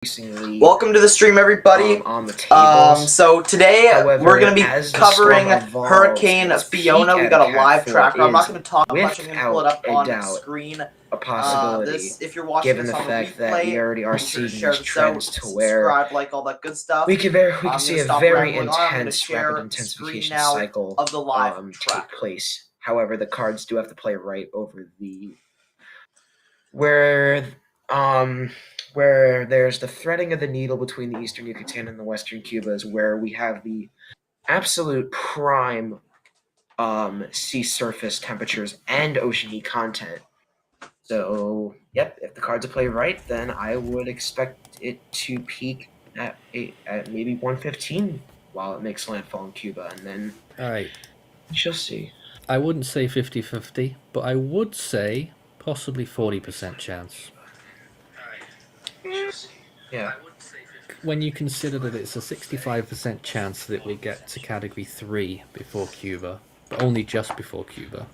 increasingly Welcome to the stream, everybody. on the tables. So today However, we're going to be as the covering storm evolves, Hurricane its Fiona. peak We at got a Cat live 4 tracker. I'm not is, going to talk much. I'm going to pull it up without a on doubt, screen. a possibility, If you're watching given this the on fact the that we replay, already are be sure to seeing share these this trends out, to where subscribe, like all that good stuff. we can see a very intense rapid intensification cycle of the live take place. However, the cards do have to play right over the where there's the threading of the needle between the eastern Yucatan and the western Cubas, where we have the absolute prime sea surface temperatures and oceany content. So, yep, if the cards are played right, then I would expect it to peak at maybe 115 while it makes landfall in Cuba, and then Alright. She'll see. I wouldn't say 50-50, but I would say possibly 40% chance. Yeah. When you consider that it's a 65% chance that we get to Category 3 before Cuba, but only just before Cuba,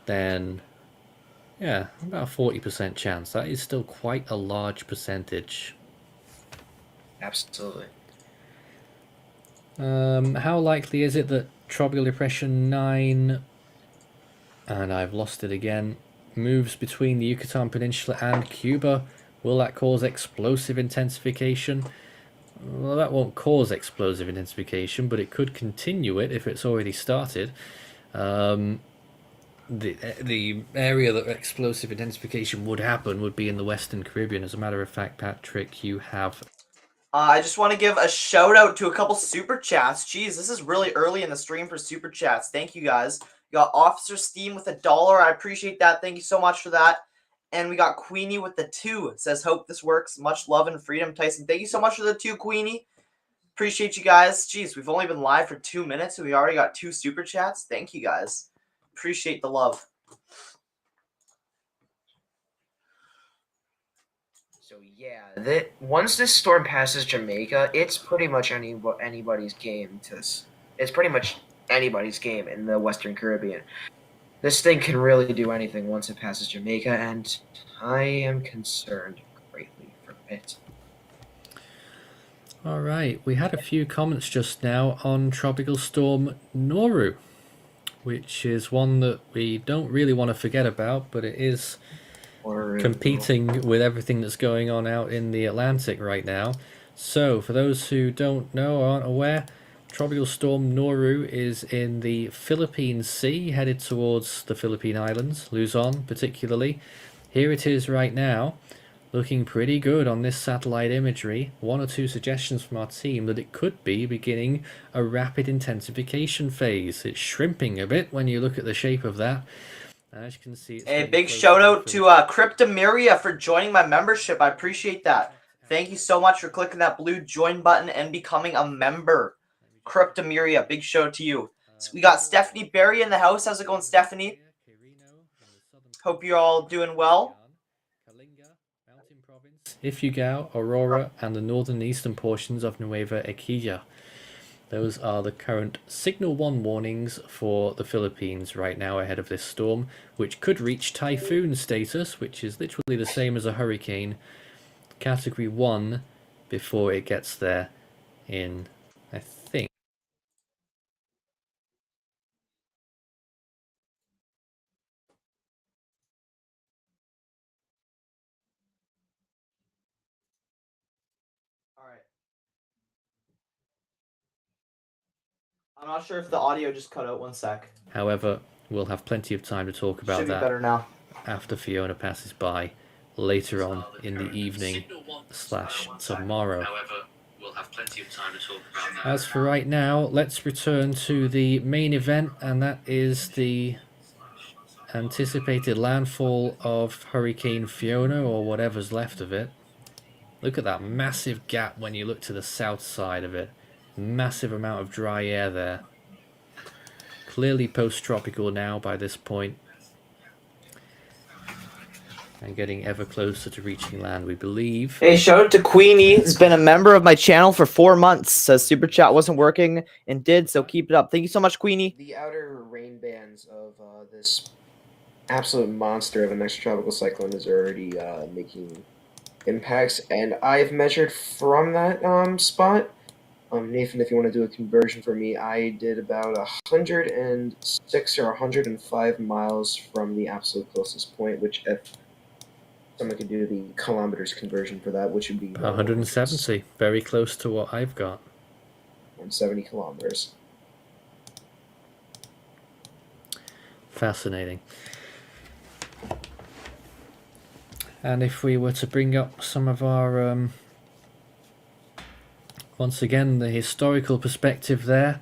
then, yeah, about a 40% chance. That is still quite a large percentage. Absolutely. How likely is it that Tropical Depression 9, and I've lost it again, moves between the Yucatan Peninsula and Cuba? Will that cause explosive intensification? Well, that won't cause explosive intensification, but it could continue it if it's already started. The area that explosive intensification would happen would be in the Western Caribbean. As a matter of fact, Patrick, you have... I just want to give a shout out to a couple super chats. Jeez, this is really early in the stream for super chats. Thank you guys. We got Officer Steam with $1. I appreciate that. Thank you so much for that. And we got Queenie with the 2. It says, hope this works. Much love and freedom, Tyson. Thank you so much for the 2, Queenie. Appreciate you guys. Jeez, we've only been live for 2 minutes and we already got 2 super chats. Thank you guys. Appreciate the love. So yeah, once this storm passes Jamaica, it's pretty much anybody's game. It's pretty much anybody's game in the Western Caribbean. This thing can really do anything once it passes Jamaica, and I am concerned greatly for it. Alright, we had a few comments just now on Tropical Storm Noru, which is one that we don't really want to forget about, but it is competing with everything that's going on out in the Atlantic right now. So, for those who don't know or aren't aware, Tropical Storm Noru is in the Philippine Sea, headed towards the Philippine Islands, Luzon particularly. Here it is right now, looking pretty good on this satellite imagery. 1 or 2 suggestions from our team that it could be beginning a rapid intensification phase. It's shrimping a bit when you look at the shape of that. As you can see, it's a big shout out to Cryptomeria for joining my membership. I appreciate that. Thank you so much for clicking that blue join button and becoming a member. Cryptomeria, big shout out to you. So we got Stephanie Berry in the house. How's it going, Stephanie? Hope you're all doing well. Ifugao, Aurora, and the northern and eastern portions of Nueva Ecija. Those are the current Signal 1 warnings for the Philippines right now ahead of this storm, which could reach typhoon status, which is literally the same as a hurricane, Category 1, before it gets there in, I think. Alright. I'm not sure if the audio just cut out. 1 sec. However, we'll have plenty of time to talk about that better now. after Fiona passes by later on in the evening / tomorrow. We'll have plenty of time to talk about that. As for right now, let's return to the main event, and that is the anticipated landfall of Hurricane Fiona, or whatever's left of it. Look at that massive gap when you look to the south side of it. Massive amount of dry air there. Clearly post-tropical now by this point. And getting ever closer to reaching land, we believe. Hey, shout out to Queenie. Has been a member of my channel for 4 months. Says Super Chat wasn't working and did, so keep it up. Thank you so much, Queenie. The outer rain bands of this absolute monster of an extratropical cyclone is already making impacts, and I've measured from that spot. Nathan, if you want to do a conversion for me, I did about 106 or 105 miles from the absolute closest point, which if someone could do the kilometers conversion for that, which would be 170, very close to what I've got. 170 kilometers. Fascinating. And if we were to bring up some of our, once again, the historical perspective there,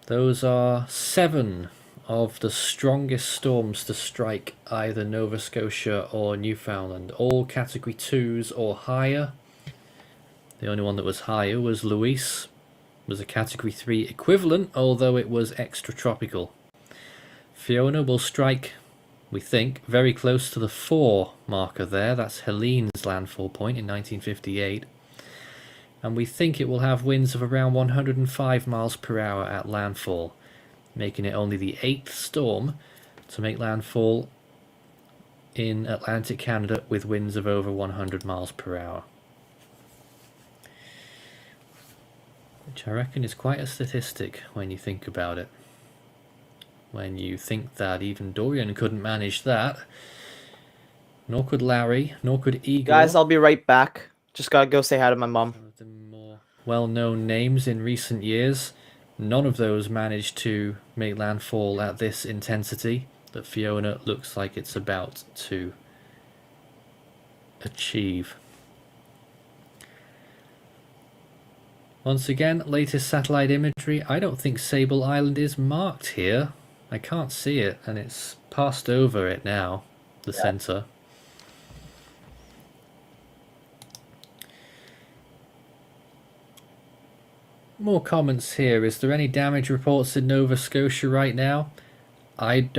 those are 7 of the strongest storms to strike either Nova Scotia or Newfoundland, all category 2s or higher. The only one that was higher was Luis, was a category 3 equivalent, although it was extratropical. Fiona will strike, we think, very close to the 4 marker there. That's Helene's landfall point in 1958. And we think it will have winds of around 105 miles per hour at landfall, making it only the 8th storm to make landfall in Atlantic Canada with winds of over 100 miles per hour. Which I reckon is quite a statistic when you think about it. When you think that even Dorian couldn't manage that, nor could Larry, nor could Igor. Guys, I'll be right back. Just gotta go say hi to my mom. One of the more well-known names in recent years. None of those managed to make landfall at this intensity that Fiona looks like it's about to achieve. Once again, latest satellite imagery. I don't think Sable Island is marked here. I can't see it, and it's passed over it now, the center. More comments here. Is there any damage reports in Nova Scotia right now? I'm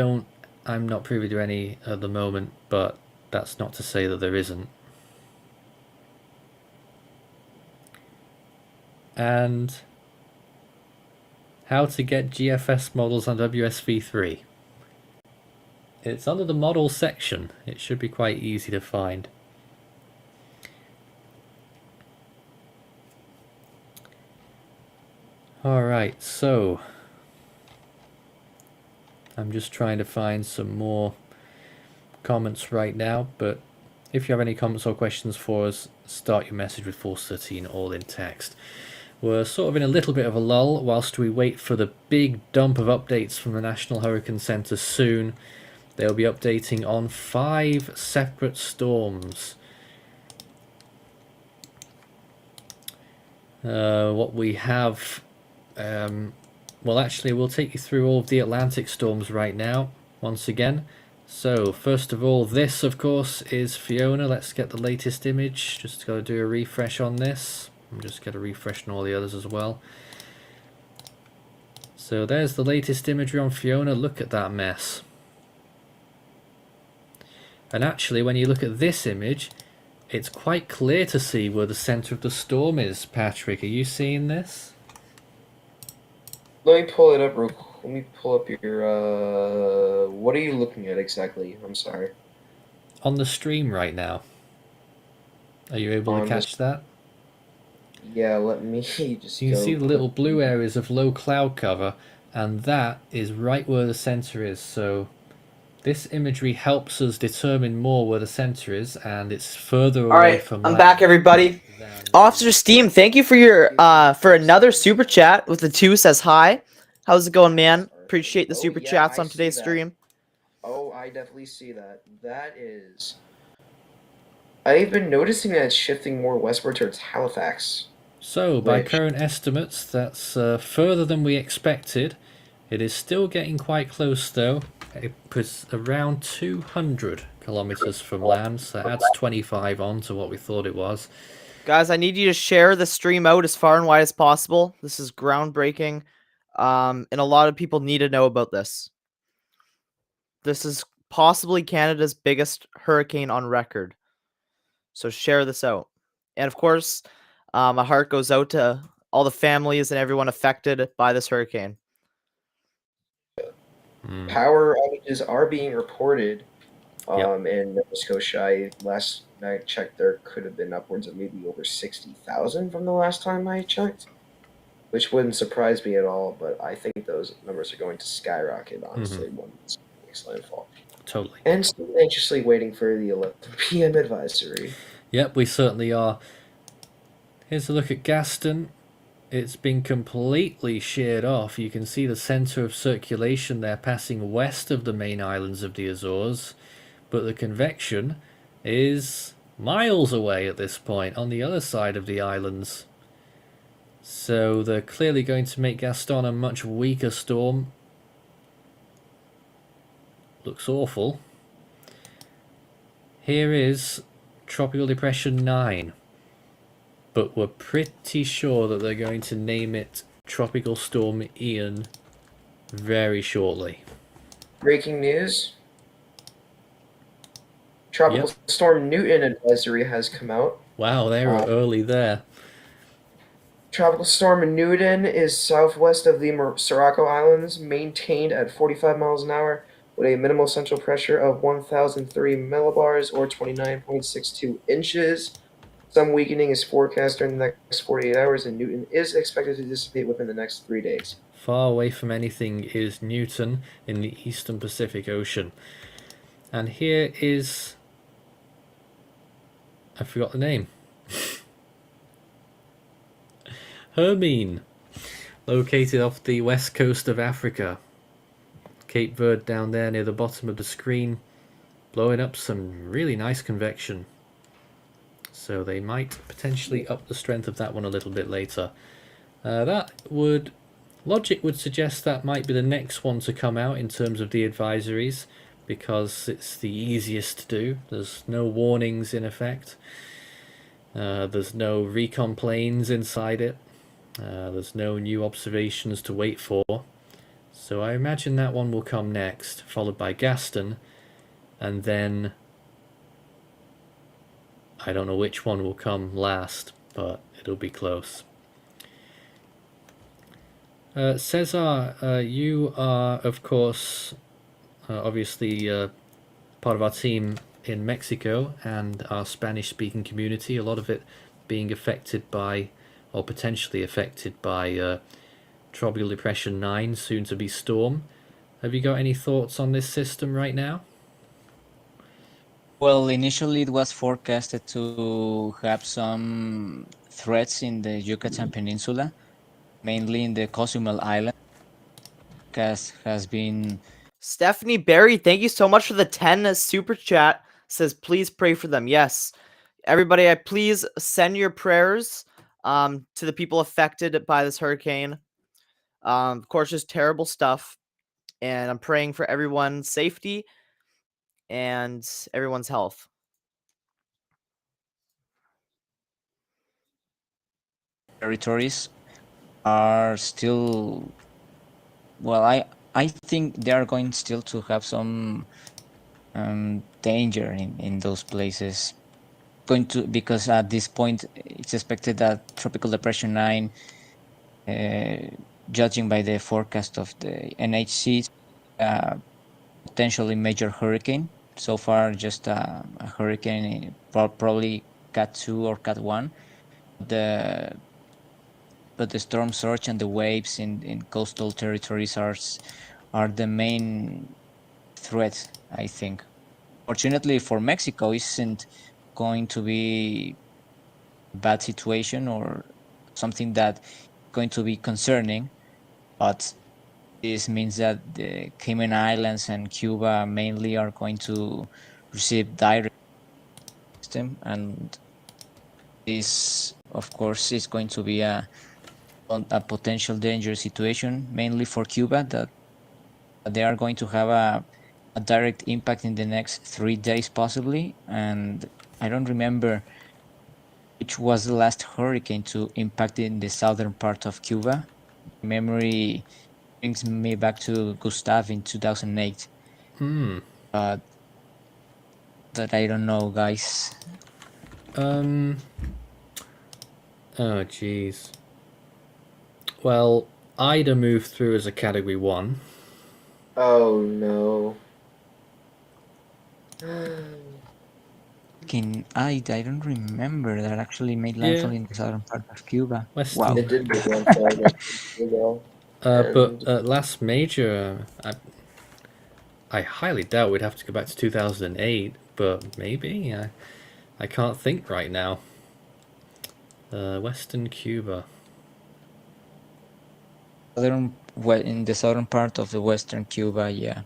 not privy to any at the moment, but that's not to say that there isn't. And how to get GFS models on WSV3. It's under the model section. It should be quite easy to find. Alright, so I'm just trying to find some more comments right now, but if you have any comments or questions for us, start your message with Force 13 all in text. We're sort of in a little bit of a lull whilst we wait for the big dump of updates from the National Hurricane Center soon. They'll be updating on 5 separate storms. What we have... well, actually, we'll take you through all of the Atlantic storms right now, once again. So, first of all, this, of course, is Fiona. Let's get the latest image. Just got to do a refresh on this. I'm just going to refresh on all the others as well. So there's the latest imagery on Fiona. Look at that mess. And actually, when you look at this image, it's quite clear to see where the center of the storm is. Patrick, are you seeing this? Let me pull it up real quick. Let me pull up your, what are you looking at exactly? I'm sorry. On the stream right now. Are you able to catch that? Yeah, let me just You can see the little blue areas of low cloud cover, and that is right where the center is. So this imagery helps us determine more where the center is, and it's further away from I'm back, everybody. Officer Steam, thank you for your for another super chat with the 2 says hi. How's it going, man? Appreciate the super chats on today's stream. Oh, I definitely see that. That is... I've been noticing that it's shifting more westward towards Halifax. So, by current estimates, that's further than we expected. It is still getting quite close, though. It was around 200 kilometers from land, so that adds 25 on to what we thought it was. Guys, I need you to share the stream out as far and wide as possible. This is groundbreaking, and a lot of people need to know about this. This is possibly Canada's biggest hurricane on record. So share this out. And of course, my heart goes out to all the families and everyone affected by this hurricane. Power outages are being reported In Nova Scotia. Last night checked, there could have been upwards of maybe over 60,000 from the last time I checked, which wouldn't surprise me at all. But I think those numbers are going to skyrocket, honestly, once it makes landfall. Totally. And still anxiously waiting for the 11 p.m. advisory. Yep, we certainly are. Here's a look at Gaston. It's been completely sheared off. You can see the centre of circulation there passing west of the main islands of the Azores, but the convection is miles away at this point on the other side of the islands. So they're clearly going to make Gaston a much weaker storm. Looks awful. Here is Tropical Depression 9. But we're pretty sure that they're going to name it Tropical Storm Ian very shortly. Breaking news. Tropical Storm Newton advisory has come out. Wow, they were early there. Tropical Storm Newton is southwest of the Sirocco Islands, maintained at 45 miles an hour with a minimal central pressure of 1,003 millibars or 29.62 inches. Some weakening is forecast during the next 48 hours, and Newton is expected to dissipate within the next 3 days. Far away from anything is Newton in the eastern Pacific Ocean. And here is... I forgot the name. Hermine, located off the west coast of Africa. Cape Verde down there near the bottom of the screen, blowing up some really nice convection. So they might potentially up the strength of that one a little bit later. Logic would suggest that might be the next one to come out in terms of the advisories, because it's the easiest to do. There's no warnings in effect. There's no recon planes inside it. There's no new observations to wait for. So I imagine that one will come next, followed by Gaston, and then I don't know which one will come last, but it'll be close. Cesar, you are, of course, obviously part of our team in Mexico and our Spanish-speaking community, a lot of it being affected by, or potentially affected by, Tropical Depression 9, soon to be Storm. Have you got any thoughts on this system right now? Well, initially it was forecasted to have some threats in the Yucatan Peninsula, mainly in the Cozumel Island, because has been... Stephanie Berry, thank you so much for the 10 super chat. Says, please pray for them. Yes. Everybody, please send your prayers to the people affected by this hurricane. Of course, just terrible stuff. And I'm praying for everyone's safety and everyone's health. Territories are still... Well, I think they are going still to have some danger in those places. Because at this point it's expected that Tropical Depression 9, judging by the forecast of the NHC, potentially major hurricane. So far, just a hurricane, probably Cat 2 or Cat 1. But the storm surge and the waves in coastal territories are the main threat, I think. Fortunately for Mexico, isn't going to be a bad situation or something that going to be concerning, but this means that the Cayman Islands and Cuba mainly are going to receive direct system, and this, of course, is going to be a potential dangerous situation, mainly for Cuba, that they are going to have a direct impact in the next 3 days possibly. And I don't remember which was the last hurricane to impact in the southern part of Cuba. Memory brings me back to Gustav in 2008. But I don't know, guys. Oh, jeez. Well, Ida moved through as a Category 1. Oh, no. I don't remember that actually made Yeah. landfall in the southern part of Cuba. Western. Wow. It did make landfall against Brazil. But last major, I highly doubt we'd have to go back to 2008, but maybe. I can't think right now. Western Cuba. In the southern part of the western Cuba, yeah.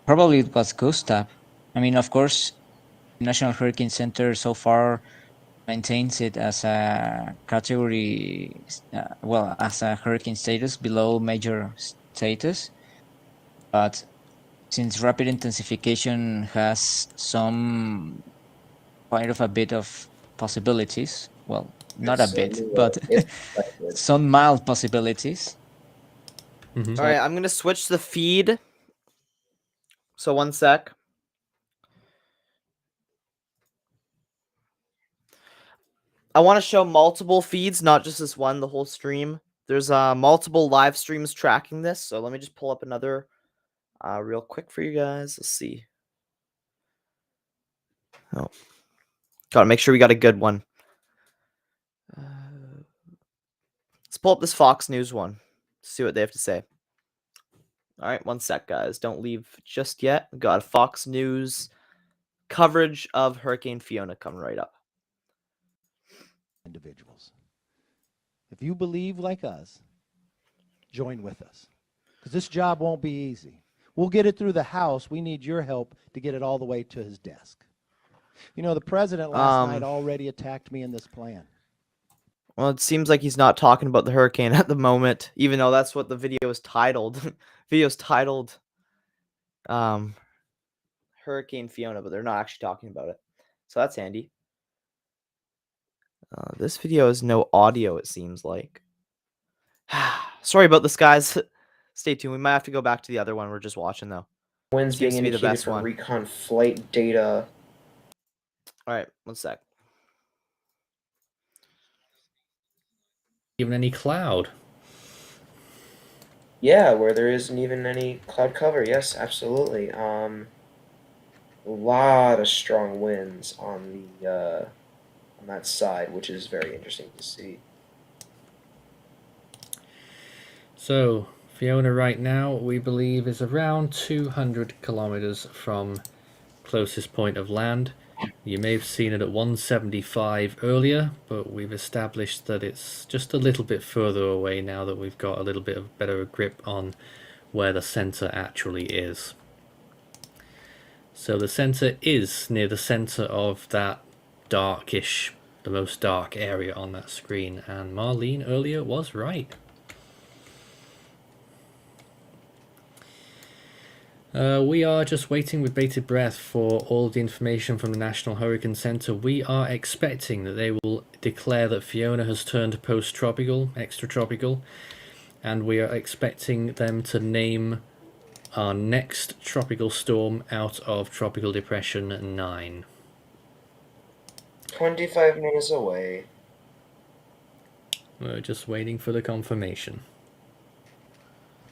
Probably it was Gustav. I mean, of course, the National Hurricane Center so far maintains it as a category, as a hurricane status below major status. But since rapid intensification has quite a bit of possibilities, well, not a bit, but some mild possibilities. Mhm. All right, I'm gonna switch the feed. So 1 sec. I want to show multiple feeds, not just this one, the whole stream. There's multiple live streams tracking this, so let me just pull up another real quick for you guys. Let's see. Oh, gotta make sure we got a good one. Let's pull up this Fox News one. See what they have to say. All right, 1 sec, guys. Don't leave just yet. Got a Fox News coverage of Hurricane Fiona coming right up. Individuals. If you believe like us, join with us. Because this job won't be easy. We'll get it through the House. We need your help to get it all the way to his desk. You know, the president last night already attacked me in this plan. Well, it seems like he's not talking about the hurricane at the moment, even though that's what the video is titled. Video's titled Hurricane Fiona, but they're not actually talking about it. So that's handy. This video has no audio, it seems like. Sorry about this, guys. Stay tuned. We might have to go back to the other one we're just watching, though. Winds being Seems to be the indicated best for one. recon flight data. All right, 1 sec. Even any cloud. Yeah, where there isn't even any cloud cover. Yes, absolutely. A lot of strong winds on that side, which is very interesting to see. So, Fiona right now, we believe, is around 200 kilometers from closest point of land. You may have seen it at 175 earlier, but we've established that it's just a little bit further away now that we've got a little bit of better grip on where the center actually is. So the center is near the center of that darkish, the most dark area on that screen, and Marlene earlier was right. We are just waiting with bated breath for all the information from the National Hurricane Center. We are expecting that they will declare that Fiona has turned post-tropical, extratropical, and we are expecting them to name our next tropical storm out of Tropical Depression 9. 25 minutes away. We're just waiting for the confirmation.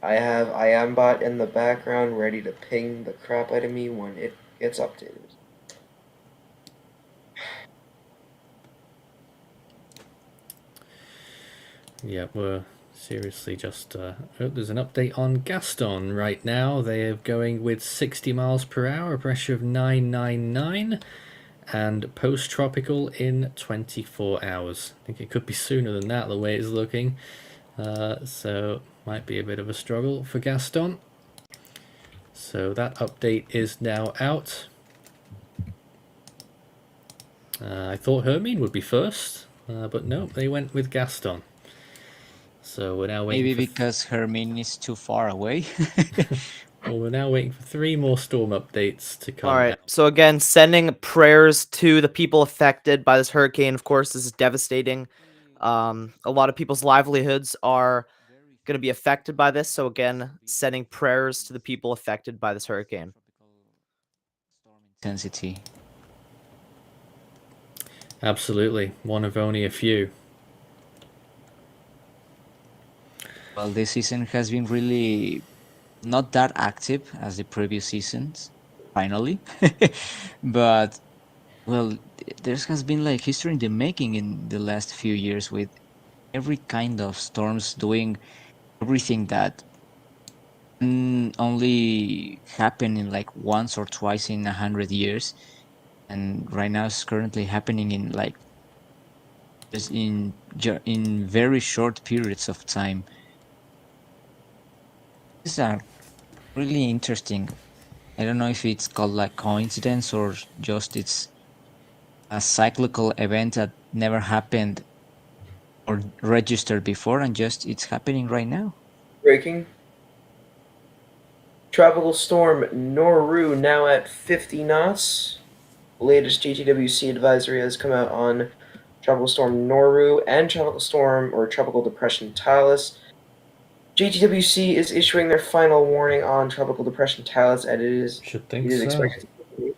I have IamBot in the background ready to ping the crap out of me when it gets updated. Yeah, we're seriously just... there's an update on Gaston right now. They are going with 60 miles per hour, a pressure of 999, and post-tropical in 24 hours. I think it could be sooner than that, the way it's looking. So might be a bit of a struggle for Gaston. So that update is now out. I thought Hermine would be first, but no, they went with Gaston. So we're now waiting. Maybe because Hermine is too far away. Well, we're now waiting for 3 more storm updates to come. All right. So again, sending prayers to the people affected by this hurricane. Of course, this is devastating. A lot of people's livelihoods are going to be affected by this. So again, sending prayers to the people affected by this hurricane. Intensity. Absolutely, one of only a few. Well, this season has been really not that active as the previous seasons. finally. But well, there has been like history in the making in the last few years, with every kind of storms doing everything that only happen in like once or twice in 100 years, and right now it's currently happening in like just in very short periods of time. These are really interesting. I don't know if it's called like coincidence or just it's a cyclical event that never happened or registered before, and just it's happening right now. Breaking. Tropical storm Noru now at 50 knots. Latest GTWC advisory has come out on Tropical Storm Noru and Tropical Storm or Tropical Depression Talis. GTWC is issuing their final warning on Tropical Depression Talis, and it is expected to.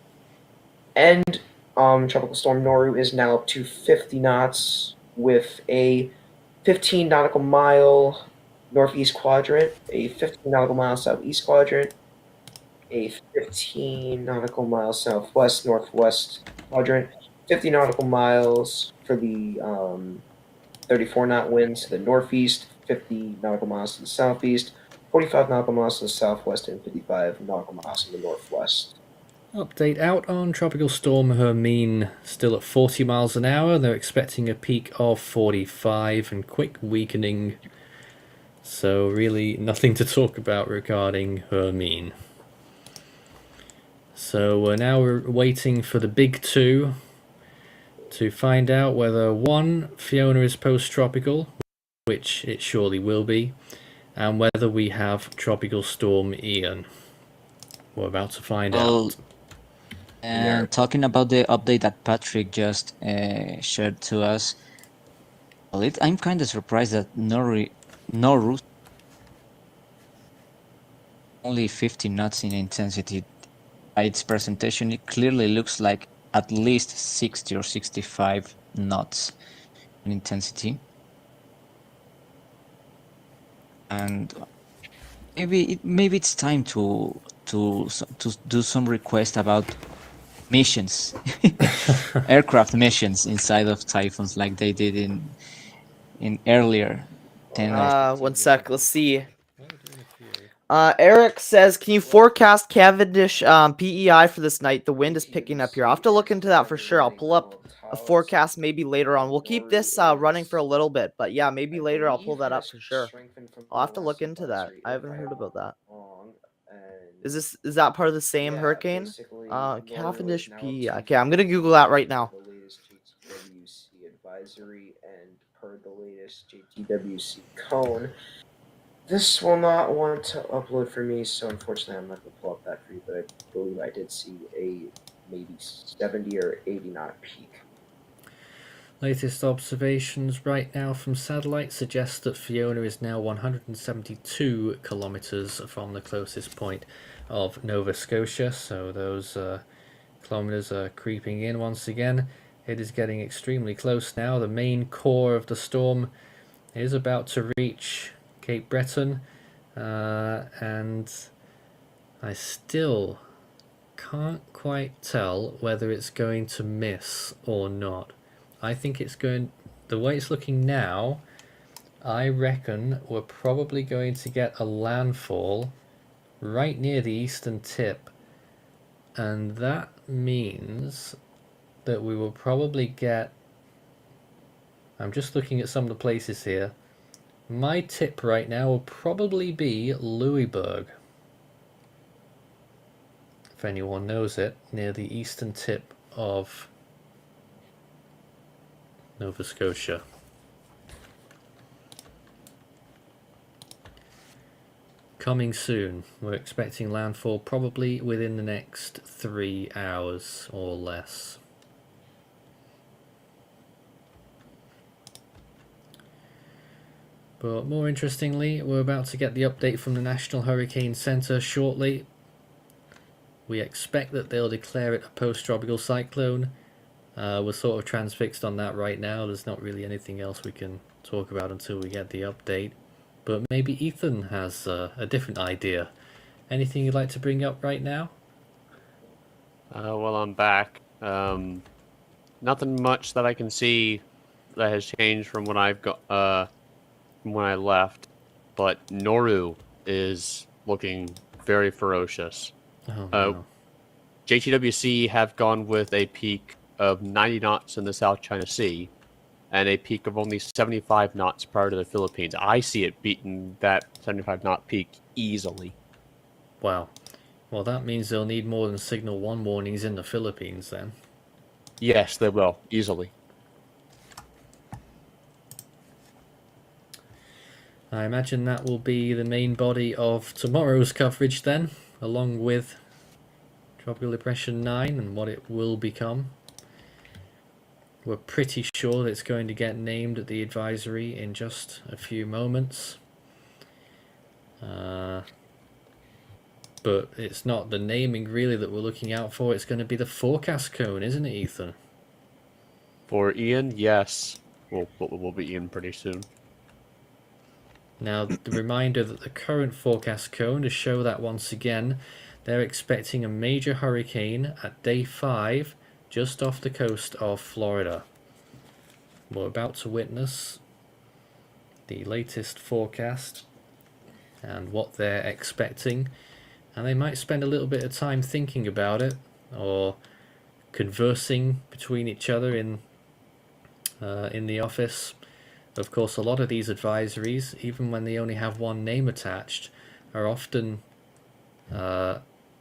And Tropical Storm Noru is now up to 50 knots with a 15 nautical mile northeast quadrant, a 15 nautical mile southeast quadrant, a 15 nautical mile southwest northwest quadrant, 50 nautical miles for the 34 knot winds to the northeast, 50 nautical miles to the southeast, 45 nautical miles to the southwest, and 55 nautical miles to the northwest. Update out on Tropical Storm Hermine, still at 40 miles an hour. They're expecting a peak of 45 and quick weakening. So really nothing to talk about regarding Hermine. So now we're waiting for the big two to find out whether one, Fiona is post-tropical, which it surely will be, and whether we have Tropical Storm Ian. We're about to find out. And talking about the update that Patrick just shared to us, well, I'm kind of surprised that Noru only 50 knots in intensity. By its presentation, it clearly looks like at least 60 or 65 knots in intensity. And maybe it's time to do some request about missions, aircraft missions inside of Typhoons, like they did in earlier. 1 sec. Let's see. Eric says, "Can you forecast Cavendish PEI for this night? The wind is picking up here. I'll have to look into that for sure. I'll pull up a forecast maybe later on. We'll keep this running for a little bit, but yeah, maybe later I'll pull that up for sure. I'll have to look into that. I haven't heard about that. Is that part of the same hurricane? Cavendish PEI. Okay, I'm gonna Google that right now. The latest GTWC advisory and per the latest JTWC cone. This will not want to upload for me, so unfortunately I'm not going to pull up that for you, but I believe I did see a maybe 70 or 80 knot peak. Latest observations right now from satellite suggest that Fiona is now 172 kilometers from the closest point of Nova Scotia, so those kilometers are creeping in once again. It is getting extremely close now. The main core of the storm is about to reach Cape Breton, and I still can't quite tell whether it's going to miss or not. I think it's going, the way it's looking now, I reckon we're probably going to get a landfall right near the eastern tip, and that means that we will probably get, I'm just looking at some of the places here. My tip right now will probably be Louisbourg, if anyone knows it, near the eastern tip of Nova Scotia. Coming soon. We're expecting landfall probably within the next 3 hours or less. But more interestingly, we're about to get the update from the National Hurricane Center shortly. We expect that they'll declare it a post-tropical cyclone. We're sort of transfixed on that right now. There's not really anything else we can talk about until we get the update. But maybe Ethan has a different idea. Anything you'd like to bring up right now? Well, I'm back. Nothing much that I can see that has changed from when I've got from when I left, but Noru is looking very ferocious. Oh no. JTWC have gone with a peak of 90 knots in the South China Sea, and a peak of only 75 knots prior to the Philippines. I see it beating that 75 knot peak easily. Wow. Well, that means they'll need more than Signal 1 warnings in the Philippines then. Yes, they will, easily. I imagine that will be the main body of tomorrow's coverage then, along with Tropical Depression 9 and what it will become. We're pretty sure that it's going to get named at the advisory in just a few moments. But it's not the naming really that we're looking out for. It's going to be the forecast cone, isn't it, Ethan? For Ian, yes. We'll be Ian pretty soon. Now, the reminder that the current forecast cone, to show that once again, they're expecting a major hurricane at day 5 just off the coast of Florida. We're about to witness the latest forecast and what they're expecting, and they might spend a little bit of time thinking about it or conversing between each other in the office. Of course, a lot of these advisories, even when they only have one name attached, are often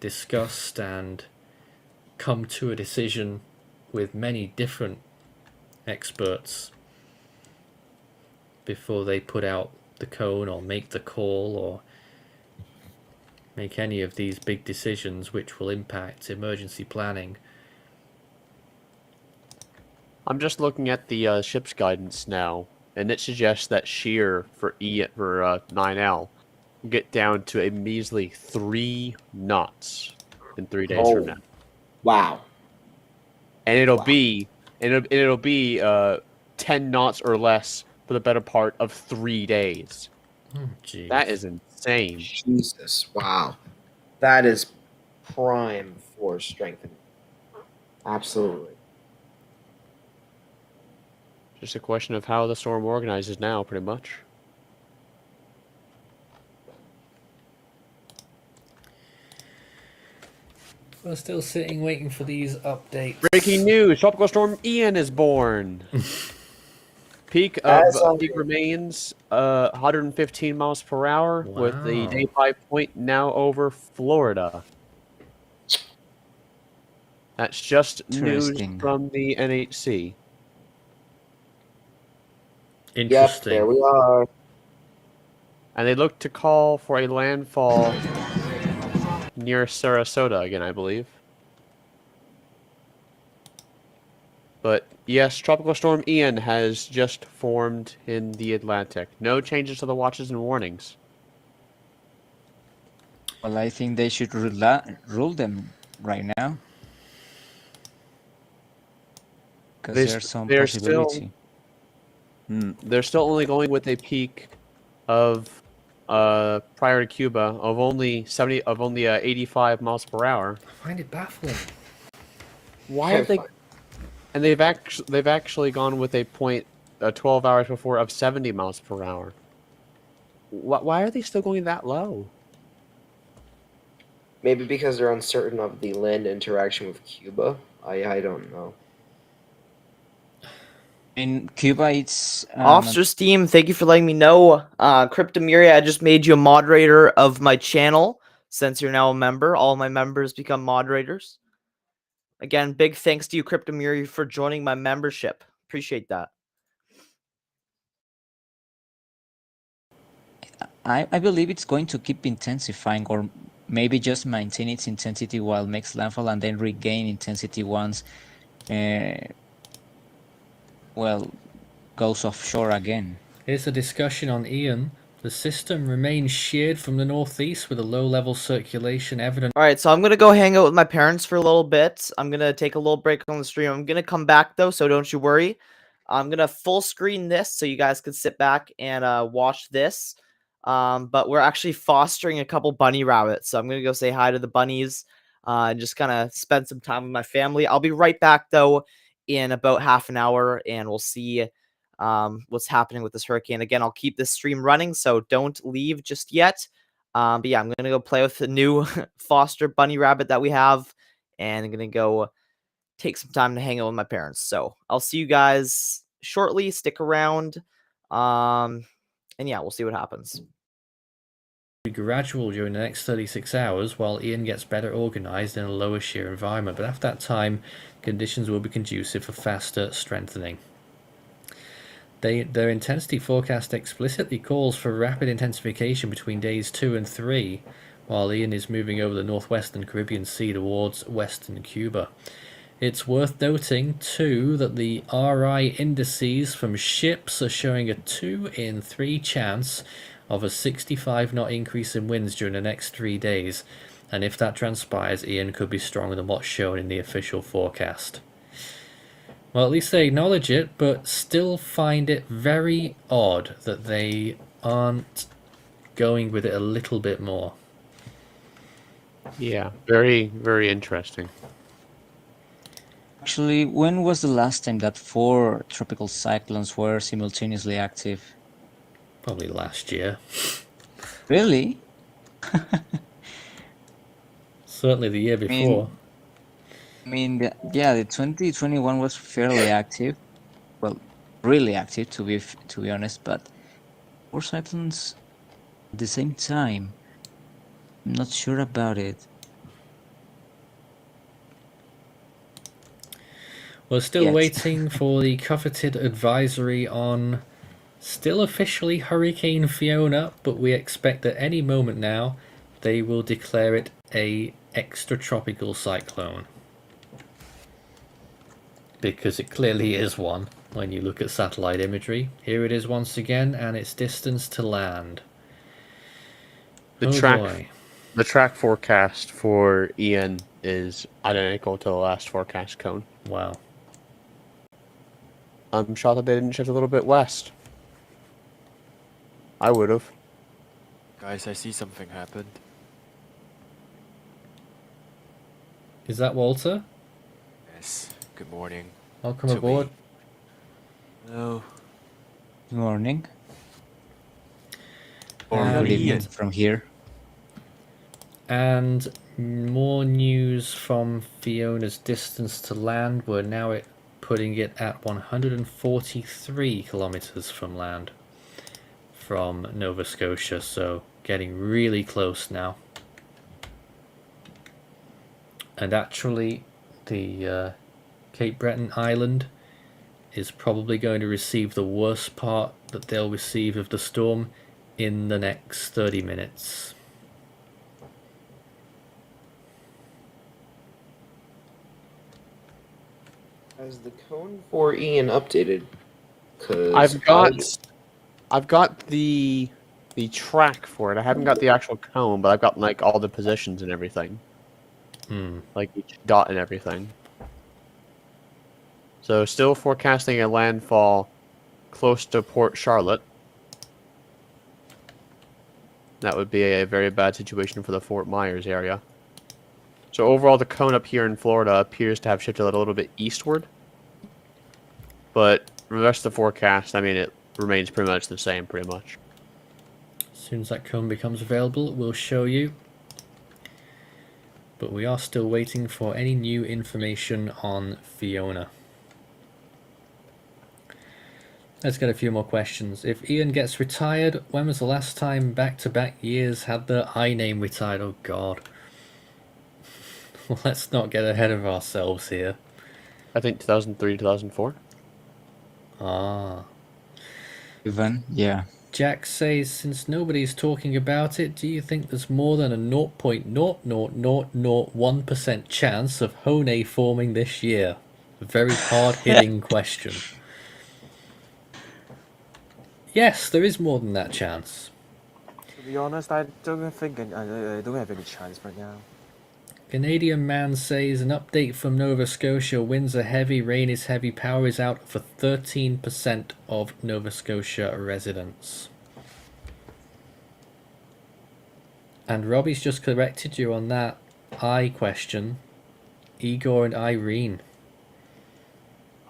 discussed and come to a decision with many different experts before they put out the cone or make the call or make any of these big decisions which will impact emergency planning. I'm just looking at the ship's guidance now, and it suggests that shear for 9L will get down to a measly 3 knots in 3 days from now. Wow. And it'll be 10 knots or less for the better part of 3 days. Oh, geez. That is insane. Jesus. Wow. That is prime for strengthening. Absolutely. Just a question of how the storm organizes now, pretty much. We're still sitting waiting for these updates. Breaking news! Tropical storm Ian is born. Peak remains 115 miles per hour with the day 5 point now over Florida. That's just news from the NHC. Interesting. Yep, there we are. And they look to call for a landfall near Sarasota again, I believe. But yes, Tropical Storm Ian has just formed in the Atlantic. No changes to the watches and warnings. Well, I think they should rule them right now. Because there's some possibility. They're still only going with a peak of prior to Cuba of only 85 miles per hour. I find it baffling. Why are they? And they've actually gone with a point 12 hours before of 70 miles per hour. Why are they still going that low? Maybe because they're uncertain of the land interaction with Cuba. I don't know. In Cuba, it's Officer Steam, thank you for letting me know. Cryptomeria, I just made you a moderator of my channel. Since you're now a member, all my members become moderators. Again, big thanks to you, Cryptomeria, for joining my membership. Appreciate that. I believe it's going to keep intensifying, or maybe just maintain its intensity while it makes landfall and then regain intensity once goes offshore again. Here's a discussion on Ian. The system remains sheared from the northeast with a low-level circulation evident. All right, so I'm going to go hang out with my parents for a little bit. I'm going to take a little break on the stream. I'm going to come back, though, so don't you worry. I'm going to full screen this so you guys can sit back and watch this. But we're actually fostering a couple bunny rabbits, so I'm going to go say hi to the bunnies. and just kind of spend some time with my family. I'll be right back though in about half an hour, and we'll see what's happening with this hurricane. Again, I'll keep this stream running, so don't leave just yet. But yeah, I'm gonna go play with the new foster bunny rabbit that we have, and I'm gonna go take some time to hang out with my parents. So I'll see you guys shortly. Stick around. And yeah, we'll see what happens. Be gradual during the next 36 hours while Ian gets better organized in a lower shear environment, but after that time, conditions will be conducive for faster strengthening. Their intensity forecast explicitly calls for rapid intensification between days 2 and 3, while Ian is moving over the northwestern Caribbean Sea towards western Cuba. It's worth noting, too, that the RI indices from ships are showing a 2 in 3 chance of a 65 knot increase in winds during the next 3 days, and if that transpires, Ian could be stronger than what's shown in the official forecast. Well, at least they acknowledge it, but still find it very odd that they aren't going with it a little bit more. Yeah, very, very interesting. Actually, when was the last time that 4 tropical cyclones were simultaneously active? Probably last year. Really? Certainly the year before. The 2021 was fairly active. Well, really active to be honest, but 4 cyclones at the same time. I'm not sure about it. We're still waiting for the coveted advisory on still officially Hurricane Fiona, but we expect that any moment now they will declare it a extratropical cyclone. Because it clearly is one when you look at satellite imagery. Here it is once again, and its distance to land. The track forecast for Ian is identical to the last forecast cone. Wow. I'm shocked that they didn't shift a little bit west. I would have. Guys, I see something happened. Is that Walter? Yes. Good morning. Welcome aboard. Hello. Good morning. Or Good evening Ian. from here. And more news from Fiona's distance to land. We're now putting it at 143 kilometers from land from Nova Scotia, so getting really close now. And actually, the Cape Breton Island is probably going to receive the worst part that they'll receive of the storm in the next 30 minutes. Has the cone for Ian updated? I've got the track for it. I haven't got the actual cone, but I've got like all the positions and everything. Like each dot and everything. So still forecasting a landfall close to Port Charlotte. That would be a very bad situation for the Fort Myers area. So overall, the cone up here in Florida appears to have shifted a little bit eastward. But the rest of the forecast, I mean, it remains pretty much the same, pretty much. As soon as that cone becomes available, we'll show you. But we are still waiting for any new information on Fiona. Let's get a few more questions. If Ian gets retired, when was the last time back-to-back years had the I name retired? Oh god. Let's not get ahead of ourselves here. I think 2003, 2004. Ah. Even, yeah. Jack says, since nobody's talking about it, do you think there's more than a 0.00001% chance of Hone forming this year? A very hard-hitting question. Yes, there is more than that chance. To be honest, I don't think I don't have any chance right now. Canadian man says, an update from Nova Scotia, winds are heavy, rain is heavy, power is out for 13% of Nova Scotia residents. And Robbie's just corrected you on that. I question Igor and Irene.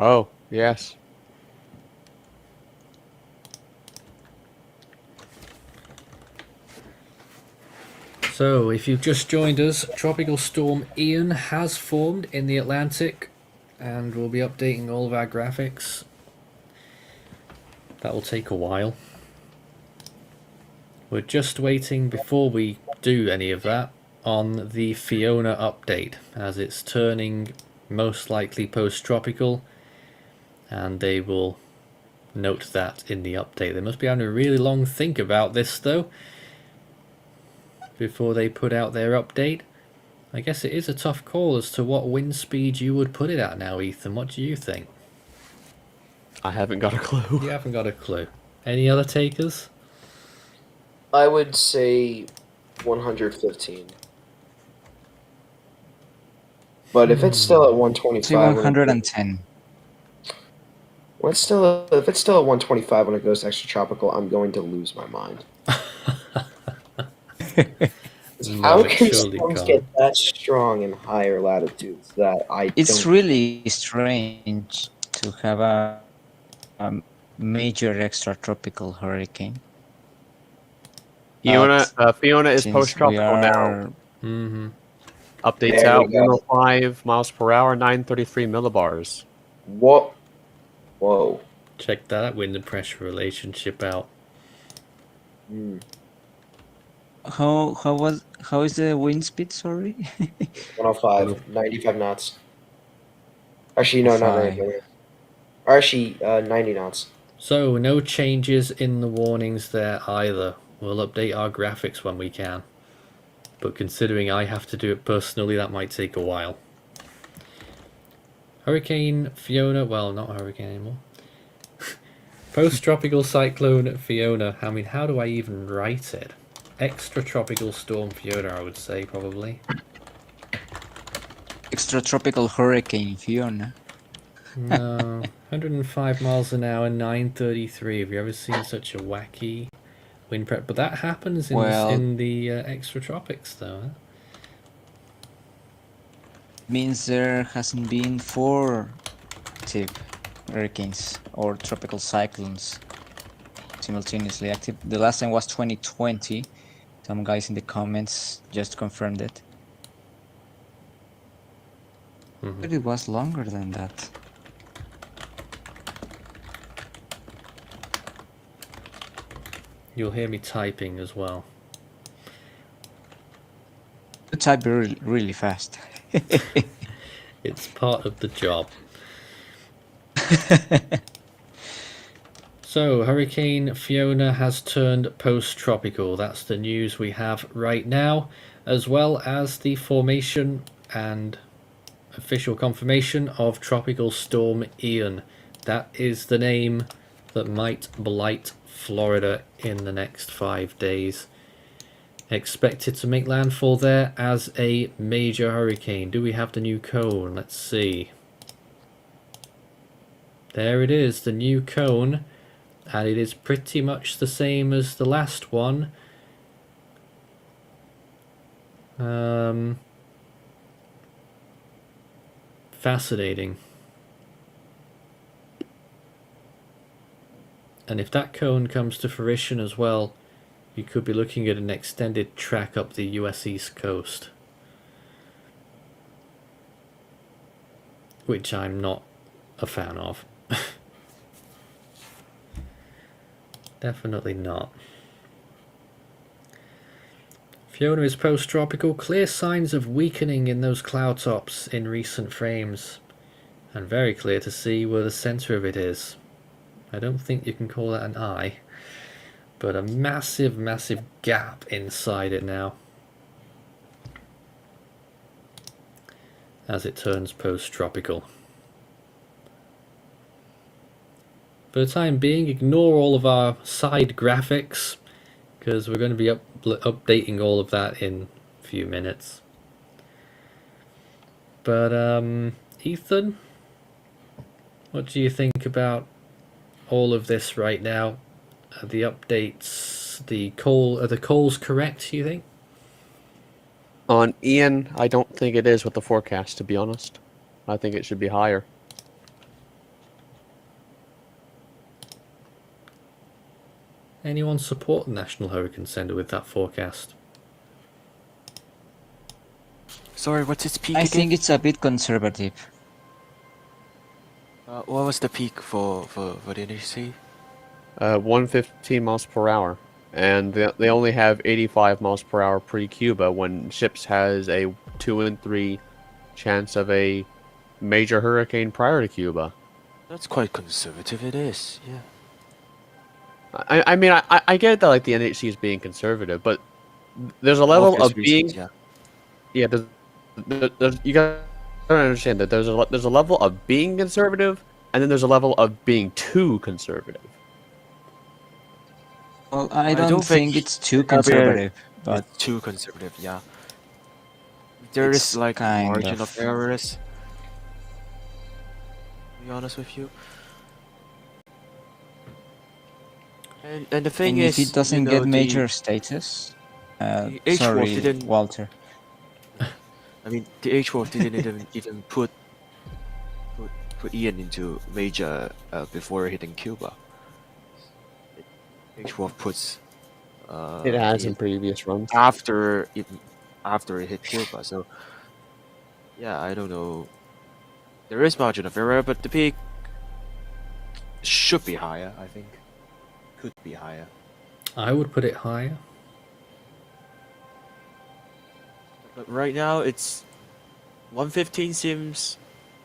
Oh, yes. So, if you've just joined us, Tropical Storm Ian has formed in the Atlantic, and we'll be updating all of our graphics. That will take a while. We're just waiting, before we do any of that, on the Fiona update, as it's turning most likely post-tropical, and they will note that in the update. They must be having a really long think about this, though, before they put out their update. I guess it is a tough call as to what wind speed you would put it at now, Ethan. What do you think? I haven't got a clue. You haven't got a clue. Any other takers? I would say 115. But if it's still at 125, Say 110. if it's still at 125 when it goes extratropical, I'm going to lose my mind. How it can surely storms can't. get that strong in higher latitudes that It's don't... really strange to have a major extratropical hurricane. Fiona is Since post-tropical now. Mm-hmm. Updates There out we go. 105 miles per hour, 933 millibars. What? Whoa. Check that wind and pressure relationship out. Hmm. How is the wind speed? Sorry. 105, 95 knots. Actually, no, not 5. 95. Or actually, 90 knots. So, no changes in the warnings there either. We'll update our graphics when we can. But considering I have to do it personally, that might take a while. Hurricane Fiona, well, not hurricane anymore. Post-tropical cyclone Fiona. I mean, how do I even write it? Extratropical storm Fiona, I would say, probably. Extratropical hurricane Fiona. No, 105 miles an hour, 933. Have you ever seen such a wacky wind prep? But that happens in Well- the extratropics, though. Huh? Means there hasn't been 4 active hurricanes or tropical cyclones simultaneously active. The last time was 2020. Some guys in the comments just confirmed it. But it was longer than that. You'll hear me typing as well. You type really, really fast. It's part of the job. So, Hurricane Fiona has turned post-tropical. That's the news we have right now, as well as the formation and official confirmation of Tropical Storm Ian. That is the name that might blight Florida in the next 5 days. Expected to make landfall there as a major hurricane. Do we have the new cone? Let's see. There it is, the new cone. And it is pretty much the same as the last one. Fascinating. And if that cone comes to fruition as well, you could be looking at an extended track up the US East Coast. Which I'm not a fan of. Definitely not. Fiona is post-tropical. Clear signs of weakening in those cloud tops in recent frames. And very clear to see where the centre of it is. I don't think you can call that an eye. But a massive, massive gap inside it now. As it turns post-tropical. For the time being, ignore all of our side graphics, because we're going to be updating all of that in a few minutes. But, Ethan, what do you think about all of this right now? The updates, are the calls correct, you think? On Ian, I don't think it is with the forecast, to be honest. I think it should be higher. Anyone support the National Hurricane Center with that forecast? Sorry, what's its peak I again? think it's a bit conservative. What was the peak for the NHC? 115 miles per hour. And they only have 85 miles per hour pre-Cuba when ships has a 2 in 3 chance of a major hurricane prior to Cuba. That's quite conservative. It is. Yeah. I mean, I get that, like, the NHC is being conservative, but there's a level Obvious of being... reasons, Yeah, you gotta understand that there's a level of being conservative, and then there's a level of being too conservative. Well, I don't think it's too Caveat conservative, but It's too conservative. Yeah. There is It's like a kind margin of- of errors. To be honest with you. And the thing and is, if it doesn't you know, get major status, the H-Wolf sorry, didn't- Walter. I mean, the H-Wolf didn't even put Ian into major before hitting Cuba. H-Wolf puts. It has in it previous runs. after it hit Cuba. So yeah, I don't know. There is margin of error, but the peak should be higher. I think could be higher. I would put it higher. But right now it's 115 seems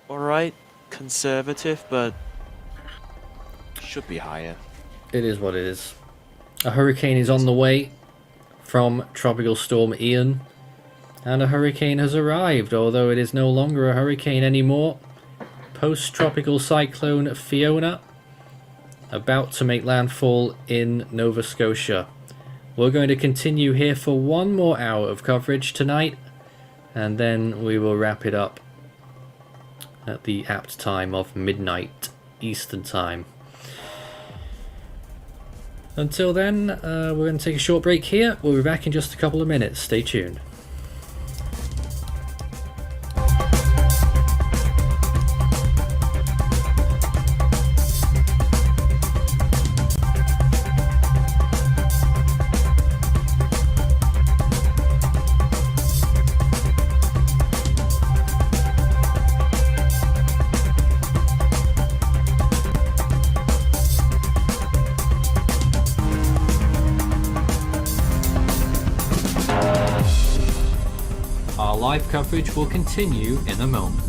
alright, conservative, but should be higher. It is what it is. A hurricane is on the way from Tropical Storm Ian, and a hurricane has arrived, although it is no longer a hurricane anymore. Post-tropical cyclone Fiona, about to make landfall in Nova Scotia. We're going to continue here for one more hour of coverage tonight, and then we will wrap it up at the apt time of midnight Eastern Time. Until then, we're going to take a short break here. We'll be back in just a couple of minutes. Stay tuned. Our live coverage will continue in a moment.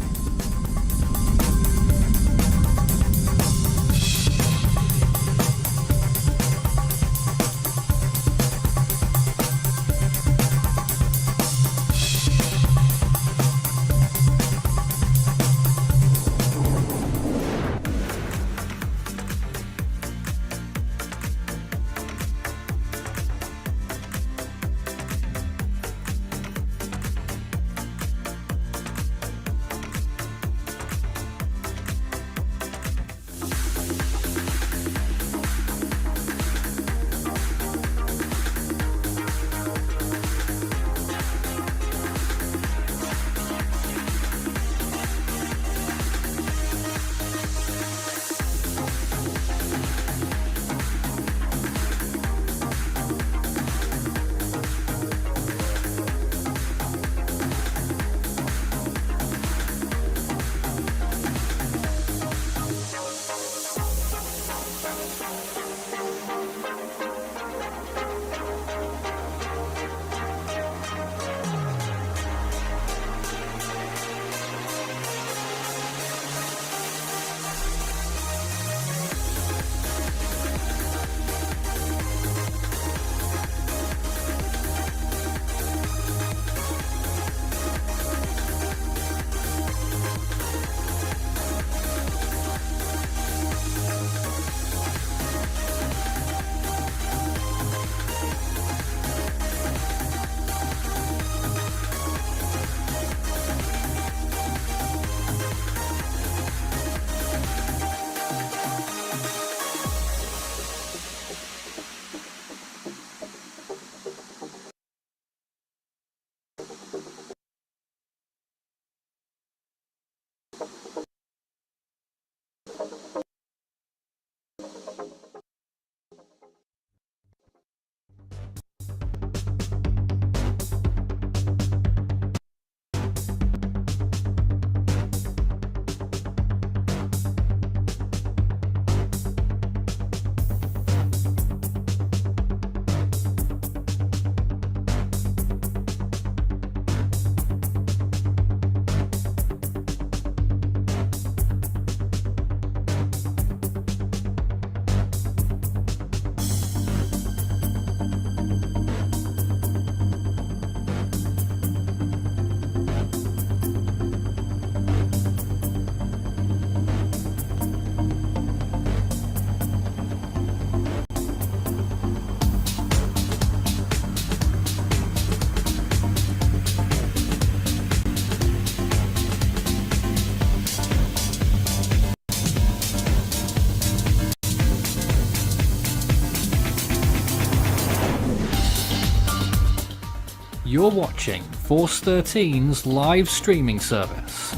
You're watching Force 13's live streaming service.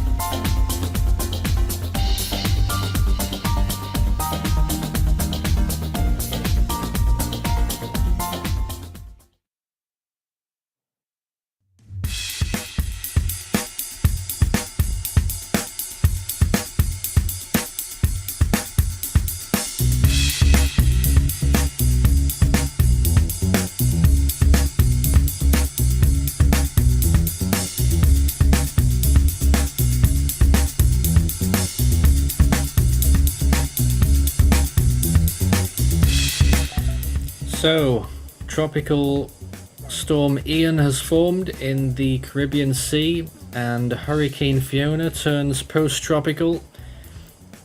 So, Tropical Storm Ian has formed in the Caribbean Sea, and Hurricane Fiona turns post-tropical,